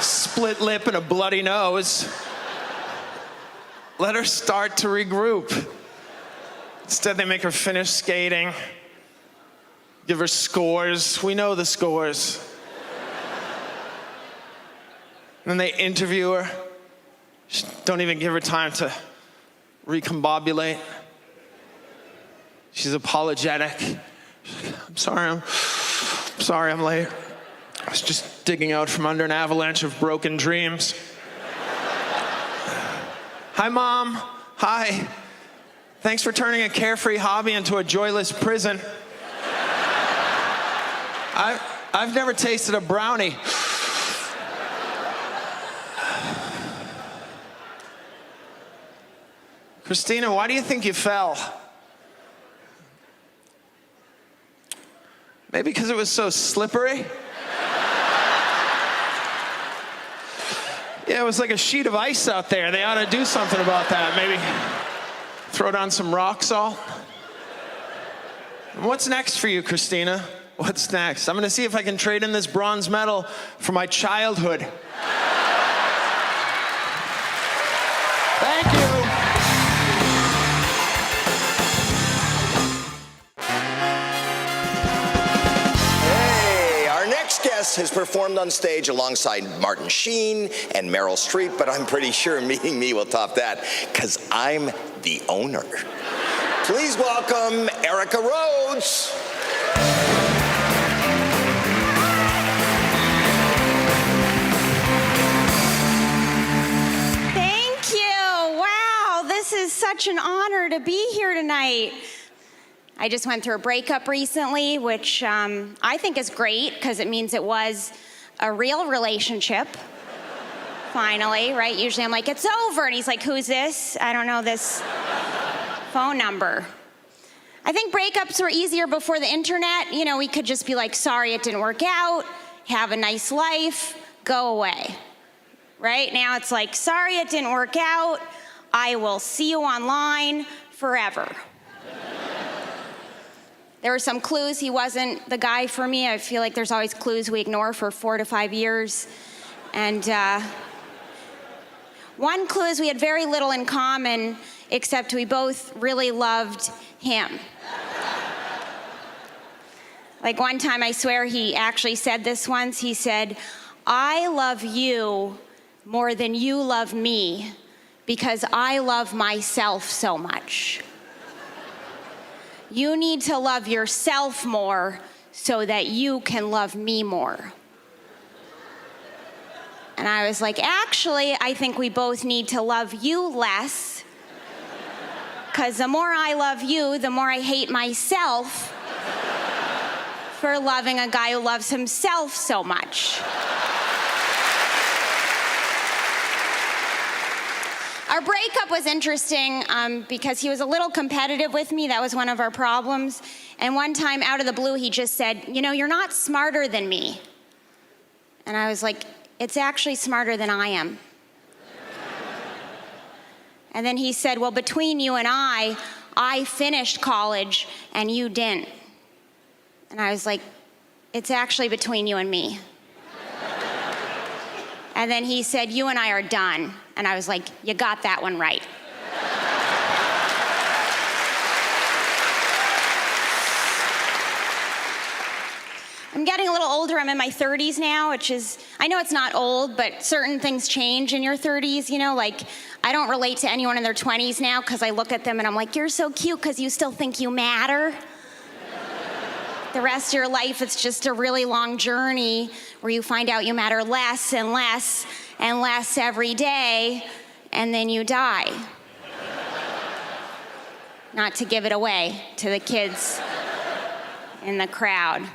Split lip and a bloody nose. Let her start to regroup. Instead, they make her finish skating. Give her scores. We know the scores. And then they interview her. Don't even give her time to recombobulate. She's apologetic. I'm sorry I'm late. I was just digging out from under an avalanche of broken dreams. Hi, Mom. Hi. Thanks for turning a carefree hobby into a joyless prison. I've never tasted a brownie. Christina, why do you think you fell? Maybe because it was so slippery? Yeah, it was like a sheet of ice out there. They ought to do something about that. Maybe throw down some rock salt. And what's next for you, Christina? What's next? I'm gonna see if I can trade in this bronze medal for my childhood. Thank you. Hey, our next guest has performed on stage alongside Martin Sheen and Meryl Streep, but I'm pretty sure Meeting Me will top that, because I'm the owner. Please welcome Erica Rhodes. Thank you. Wow, this is such an honor to be here tonight. I just went through a breakup recently, which I think is great because it means it was a real relationship. Finally, right? Usually I'm like, it's over. And he's like, who's this? I don't know this phone number. I think breakups were easier before the internet. You know, we could just be like, sorry, it didn't work out. Have a nice life. Go away. Right? Now it's like, sorry, it didn't work out. I will see you online forever. There were some clues he wasn't the guy for me. I feel like there's always clues we ignore for 4 to 5 years. And one clue is we had very little in common, except we both really loved him. Like one time, I swear he actually said this once. He said, I love you more than you love me because I love myself so much. You need to love yourself more so that you can love me more. And I was like, actually, I think we both need to love you less, because the more I love you, the more I hate myself for loving a guy who loves himself so much. Our breakup was interesting because he was a little competitive with me. That was one of our problems. And one time, out of the blue, he just said, you know, you're not smarter than me. And I was like, it's actually smarter than I am. And then he said, well, between you and I finished college and you didn't. And I was like, it's actually between you and me. And then he said, you and I are done. And I was like, you got that one right. I'm getting a little older. I'm in my 30s now, which is, I know it's not old, but certain things change in your 30s, you know, like I don't relate to anyone in their 20s now because I look at them and I'm like, you're so cute because you still think you matter. The rest of your life, it's just a really long journey where you find out you matter less and less and less every day, and then you die. Not to give it away to the kids in the crowd.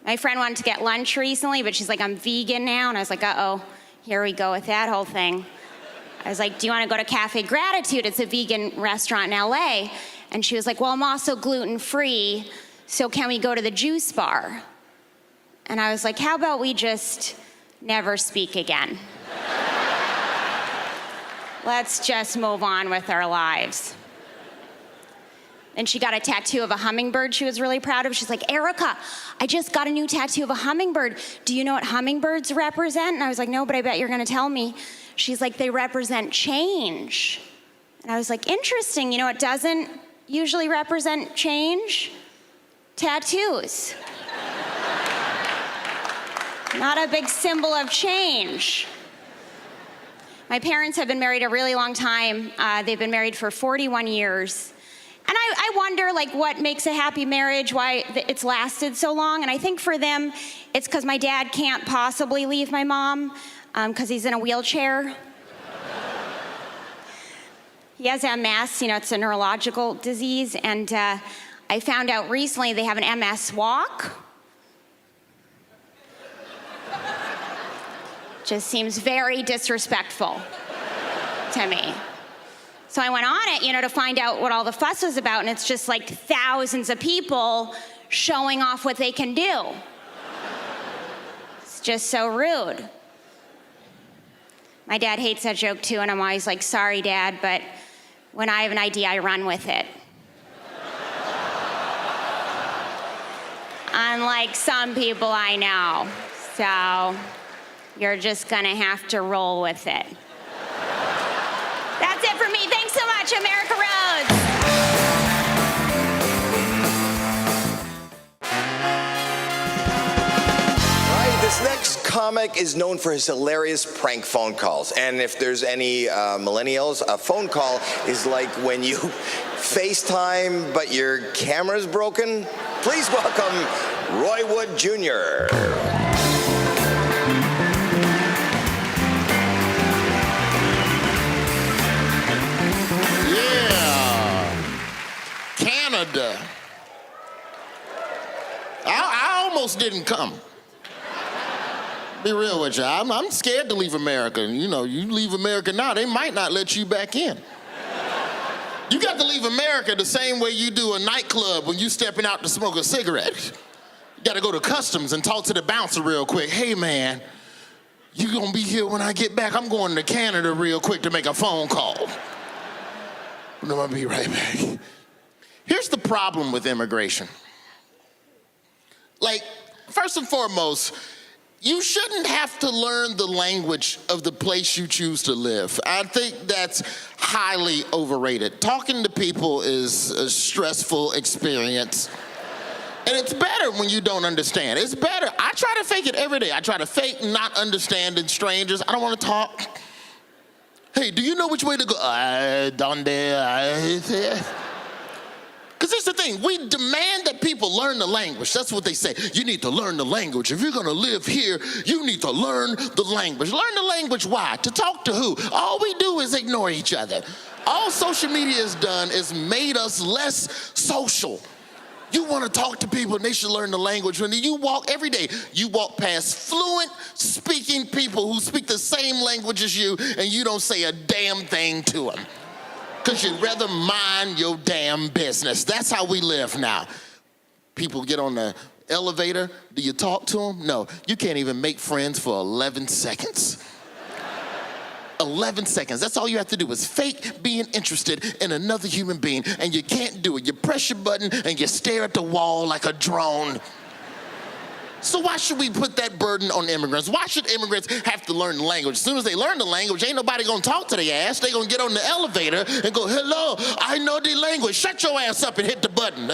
My friend wanted to get lunch recently, but she's like, I'm vegan now. And I was like, uh-oh, here we go with that whole thing. I was like, do you want to go to Cafe Gratitude? It's a vegan restaurant in LA. And she was like, well, I'm also gluten-free, so can we go to the juice bar? And I was like, how about we just never speak again? Let's just move on with our lives. And she got a tattoo of a hummingbird she was really proud of. She's like, Erica, I just got a new tattoo of a hummingbird. Do you know what hummingbirds represent? And I was like, no, but I bet you're gonna tell me. She's like, they represent change. And I was like, interesting. You know what doesn't usually represent change? Tattoos. Not a big symbol of change. My parents have been married a really long time. They've been married for 41 years. And I wonder, like, what makes a happy marriage, why it's lasted so long. And I think for them, it's because my dad can't possibly leave my mom because he's in a wheelchair. He has MS, you know, it's a neurological disease. And I found out recently they have an MS walk. Just seems very disrespectful to me. So I went on it, you know, to find out what all the fuss was about, and it's just like thousands of people showing off what they can do. It's just so rude. My dad hates that joke too, and I'm always like, sorry, Dad, but when I have an idea, I run with it. Unlike some people I know. So you're just gonna have to roll with it. That's it for me. Thanks so much, America Rhodes. All right, this next comic is known for his hilarious prank phone calls. And if there's any millennials, a phone call is like when you FaceTime, but your camera's broken. Please welcome Roy Wood Jr. Canada. I almost didn't come. Be real with you. I'm scared to leave America. You know, you leave America now, they might not let you back in. You got to leave America the same way you do a nightclub when you stepping out to smoke a cigarette. You got to go to customs and talk to the bouncer real quick. Hey, man, you gonna be here when I get back? I'm going to Canada real quick to make a phone call. I'm gonna be right back. Here's the problem with immigration. Like, first and foremost, you shouldn't have to learn the language of the place you choose to live. I think that's highly overrated. Talking to people is a stressful experience. And it's better when you don't understand. It's better. I try to fake it every day. I try to fake not understanding strangers. I don't want to talk. Hey, do you know which way to go? Because here's the thing, we demand that people learn the language. That's what they say. You need to learn the language. If you're gonna live here, you need to learn the language. Learn the language, why? To talk to who? All we do is ignore each other. All social media has done is made us less social. You wanna talk to people and they should learn the language. When you walk every day, you walk past fluent speaking people who speak the same language as you and you don't say a damn thing to them. Because you'd rather mind your damn business. That's how we live now. People get on the elevator. Do you talk to them? No. You can't even make friends for 11 seconds. 11 seconds. That's all you have to do is fake being interested in another human being, and you can't do it. You press your button and you stare at the wall like a drone. So why should we put that burden on immigrants? Why should immigrants have to learn the language? As soon as they learn the language, ain't nobody gonna talk to their ass. They gonna get on the elevator and go, hello, I know the language. Shut your ass up and hit the button.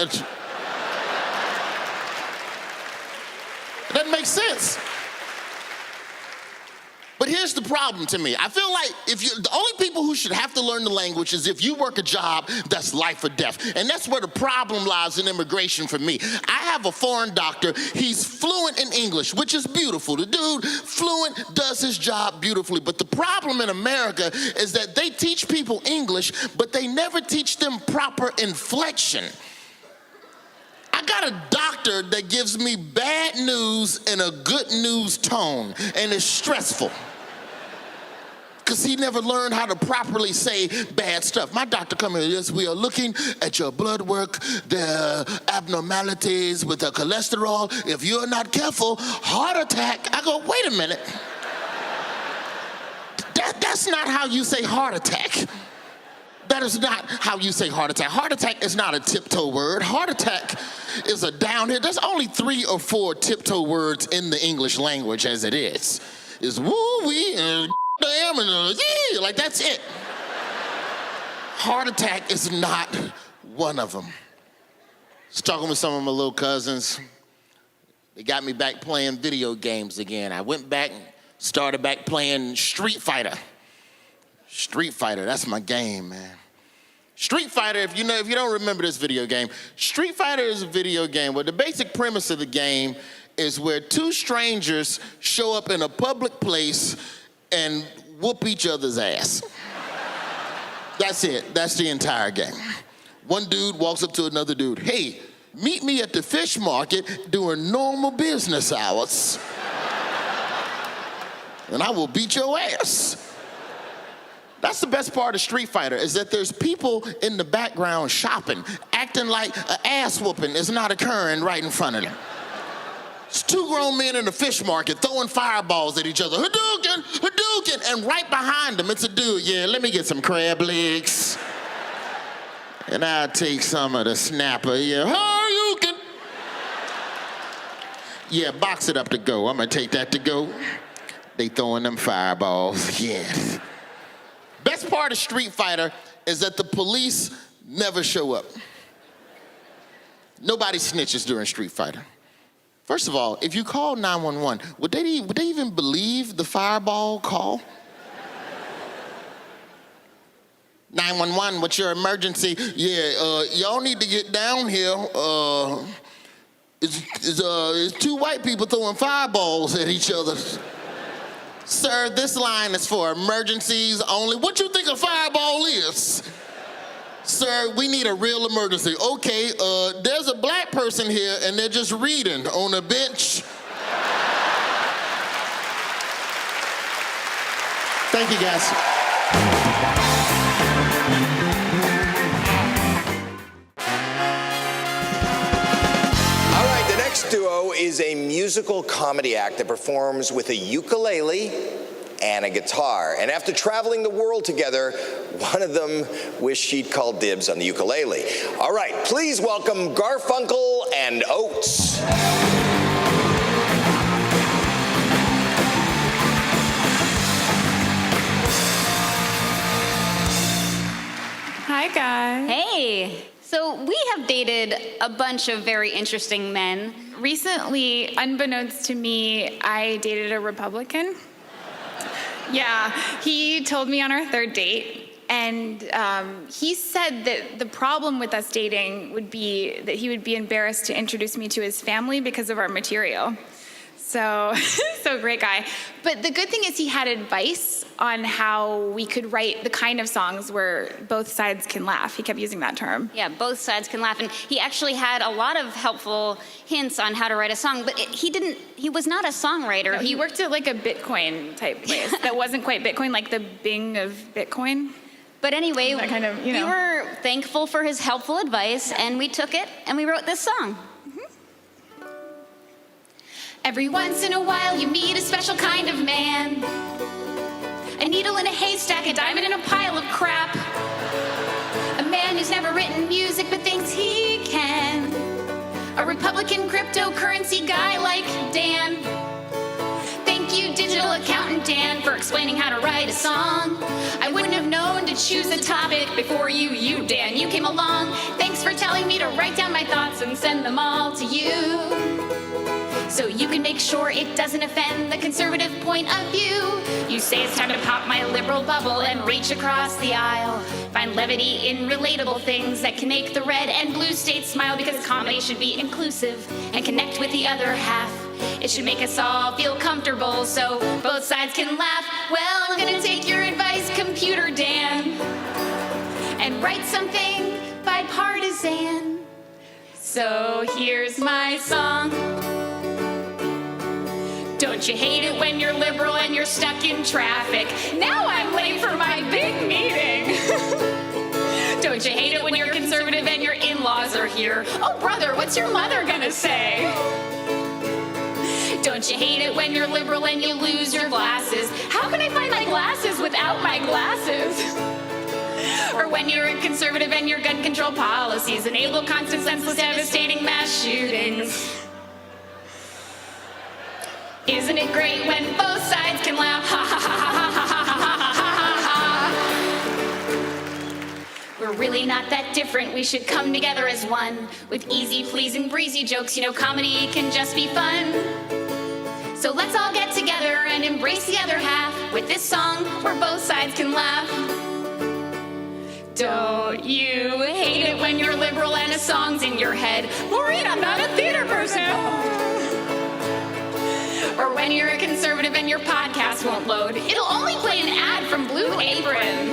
make sense. But here's the problem to me. I feel like the only people who should have to learn the language is if you work a job that's life or death. And that's where the problem lies in immigration for me. I have a foreign doctor. He's fluent in English, which is beautiful. The dude, fluent, does his job beautifully. But the problem in America is that they teach people English, but they never teach them proper inflection. I got a doctor that gives me bad news in a good news tone, and it's stressful. Because he never learned how to properly say bad stuff. My doctor come here, yes, we are looking at your blood work, the abnormalities with the cholesterol. If you're not careful, heart attack. I go, wait a minute. That's not how you say heart attack. That is not how you say heart attack. Heart attack is not a tiptoe word. Heart attack is a downhill. There's only 3 or 4 tiptoe words in the English language as it is. It's woo-wee and damn and yeah, like that's it. Heart attack is not one of them. I was talking with some of my little cousins. They got me back playing video games again. I went back and started back playing Street Fighter. Street Fighter, that's my game, man. Street Fighter, if you don't remember this video game, Street Fighter is a video game where the basic premise of the game is where 2 strangers show up in a public place and whoop each other's ass. That's it. That's the entire game. One dude walks up to another dude. Hey, meet me at the fish market during normal business hours, and I will beat your ass. That's the best part of Street Fighter, is that there's people in the background shopping, acting like an ass whooping is not occurring right in front of them. It's 2 grown men in a fish market throwing fireballs at each other. Hadouken, Hadouken, and right behind them, it's a dude. Yeah, let me get some crab legs. And I'll take some of the snapper. Yeah, Hadouken. Yeah, box it up to go. I'm gonna take that to go. They throwing them fireballs, yes. Best part of Street Fighter is that the police never show up. Nobody snitches during Street Fighter. First of all, if you call 911, would they even believe the fireball call? 911, what's your emergency? Yeah, y'all need to get down here. It's 2 white people throwing fireballs at each other. Sir, this line is for emergencies only. What you think a fireball is? Sir, we need a real emergency. Okay, there's a black person here and they're just reading on a bench. Thank you, guys. All right, the next duo is a musical comedy act that performs with a ukulele and a guitar. And after traveling the world together, one of them wished she'd called dibs on the ukulele. All right, please welcome Garfunkel and Oates. Hi, guys. Hey. So we have dated a bunch of very interesting men. Recently, unbeknownst to me, I dated a Republican. Yeah, he told me on our 3rd date, and he said that the problem with us dating would be that he would be embarrassed to introduce me to his family because of our material. So great guy. But the good thing is he had advice on how we could write the kind of songs where both sides can laugh. He kept using that term. Yeah, both sides can laugh. And he actually had a lot of helpful hints on how to write a song, but he was not a songwriter. No, he worked at like a Bitcoin type place that wasn't quite Bitcoin, like the Bing of Bitcoin. But anyway, that kind of, we were thankful for his helpful advice, and we took it and we wrote this song. Every once in a while you meet a special kind of man. A needle in a haystack, a diamond in a pile of crap. A man who's never written music but thinks he can. A Republican cryptocurrency guy like Dan. Thank you, digital accountant Dan, for explaining how to write a song. I wouldn't have known to choose a topic before you, Dan. You came along. Thanks for telling me to write down my thoughts and send them all to you. So so you can make sure it doesn't offend the conservative point of view. You say it's time to pop my liberal bubble and reach across the aisle. Find levity in relatable things that can make the red and blue states smile, because comedy should be inclusive and connect with the other half. It should make us all feel comfortable so both sides can laugh. Well, I'm gonna take your advice, Computer Dan, and write something bipartisan. So here's my song. Don't you hate it when you're liberal and you're stuck in traffic? Now I'm late for my big meeting. Don't you hate it when you're conservative and your in-laws are here? Oh, brother, what's your mother gonna say? Don't you hate it when you're liberal and you lose your glasses? How can I find my glasses without my glasses? Or when you're a conservative and your gun control policies enable constant, senseless, devastating mass shootings. Isn't it great when both sides can laugh? Ha ha ha ha ha ha ha ha ha. We're really not that different. We should come together as one with easy, pleasing, breezy jokes. You know, comedy can just be fun. So let's all get together and embrace the other half with this song where both sides can laugh. Don't you hate it when you're liberal and a song's in your head? Maureen, I'm not a theater person. Or when you're a conservative and your podcast won't load, it'll only play an ad from Blue Apron.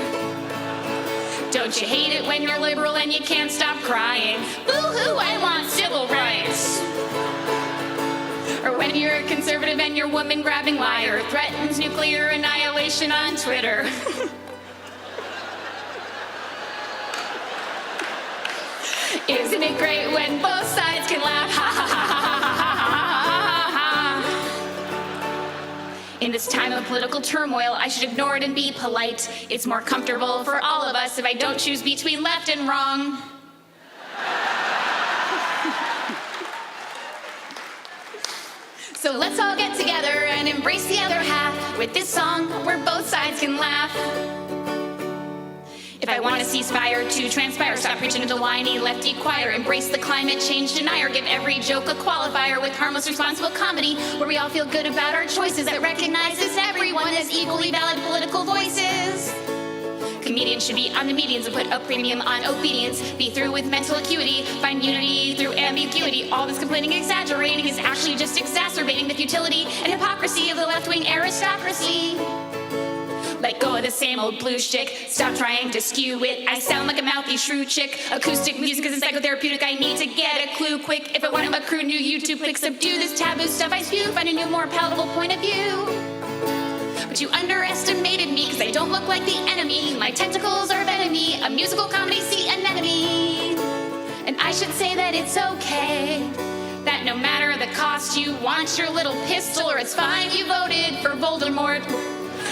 Don't you hate it when you're liberal and you can't stop crying? Boo-hoo, I want civil rights. Or when you're a conservative and your woman-grabbing liar threatens nuclear annihilation on Twitter. Isn't it great when both sides can laugh? Ha ha ha ha ha ha ha ha. In this time of political turmoil, I should ignore it and be polite. It's more comfortable for all of us if I don't choose between left and wrong. So let's all get together and embrace the other half with this song where both sides can laugh. If I want a ceasefire to transpire, stop preaching to the whiny lefty choir, embrace the climate change denier, give every joke a qualifier with harmless, responsible comedy where we all feel good about our choices, that recognizes everyone as equally valid political voices. Comedians should be on the medians and put a premium on obedience. Be through with mental acuity, find unity through ambiguity. All this complaining, exaggerating is actually just exacerbating the futility and hypocrisy of the left-wing aristocracy. Let go of the same old blue shtick. Stop trying to skew it. I sound like a mouthy shrew chick. Acoustic music is psychotherapeutic. I need to get a clue quick. If I want to accrue new YouTube clicks, subdue this taboo stuff I spew. Find a new, more palatable point of view. But you underestimated me because I don't look like the enemy. My tentacles are venom-y. A musical comedy, sea anemone. And I should say that it's okay, that no matter the cost, you want your little pistol, or it's fine you voted for Voldemort.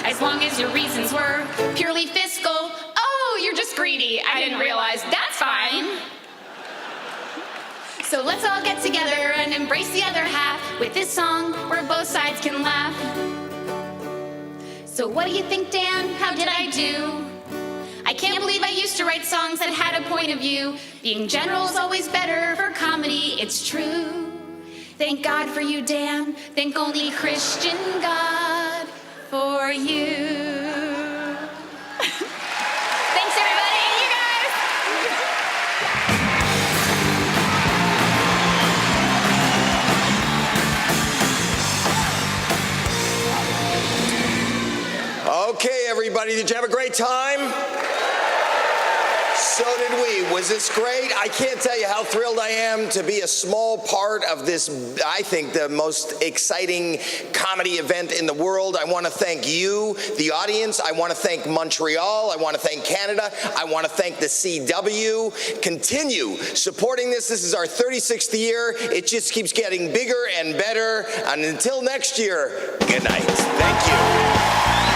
As long as your reasons were purely fiscal. Oh, you're just greedy. I didn't realize. That's fine. So let's all get together and embrace the other half with this song where both sides can laugh. So what do you think, Dan? How did I do? I can't believe I used to write songs that had a point of view. Being general is always better for comedy, it's true. Thank God for you, Dan. Thank only Christian God for you. Thanks, everybody. You guys. Okay, everybody, did you have a great time? So did we. Was this great? I can't tell you how thrilled I am to be a small part of this, I think, the most exciting comedy event in the world. I want to thank you, the audience. I want to thank Montreal. I want to thank Canada. I want to thank the CW. Continue supporting this. This is our 36th year. It just keeps getting bigger and better. And until next year, good night. Thank you.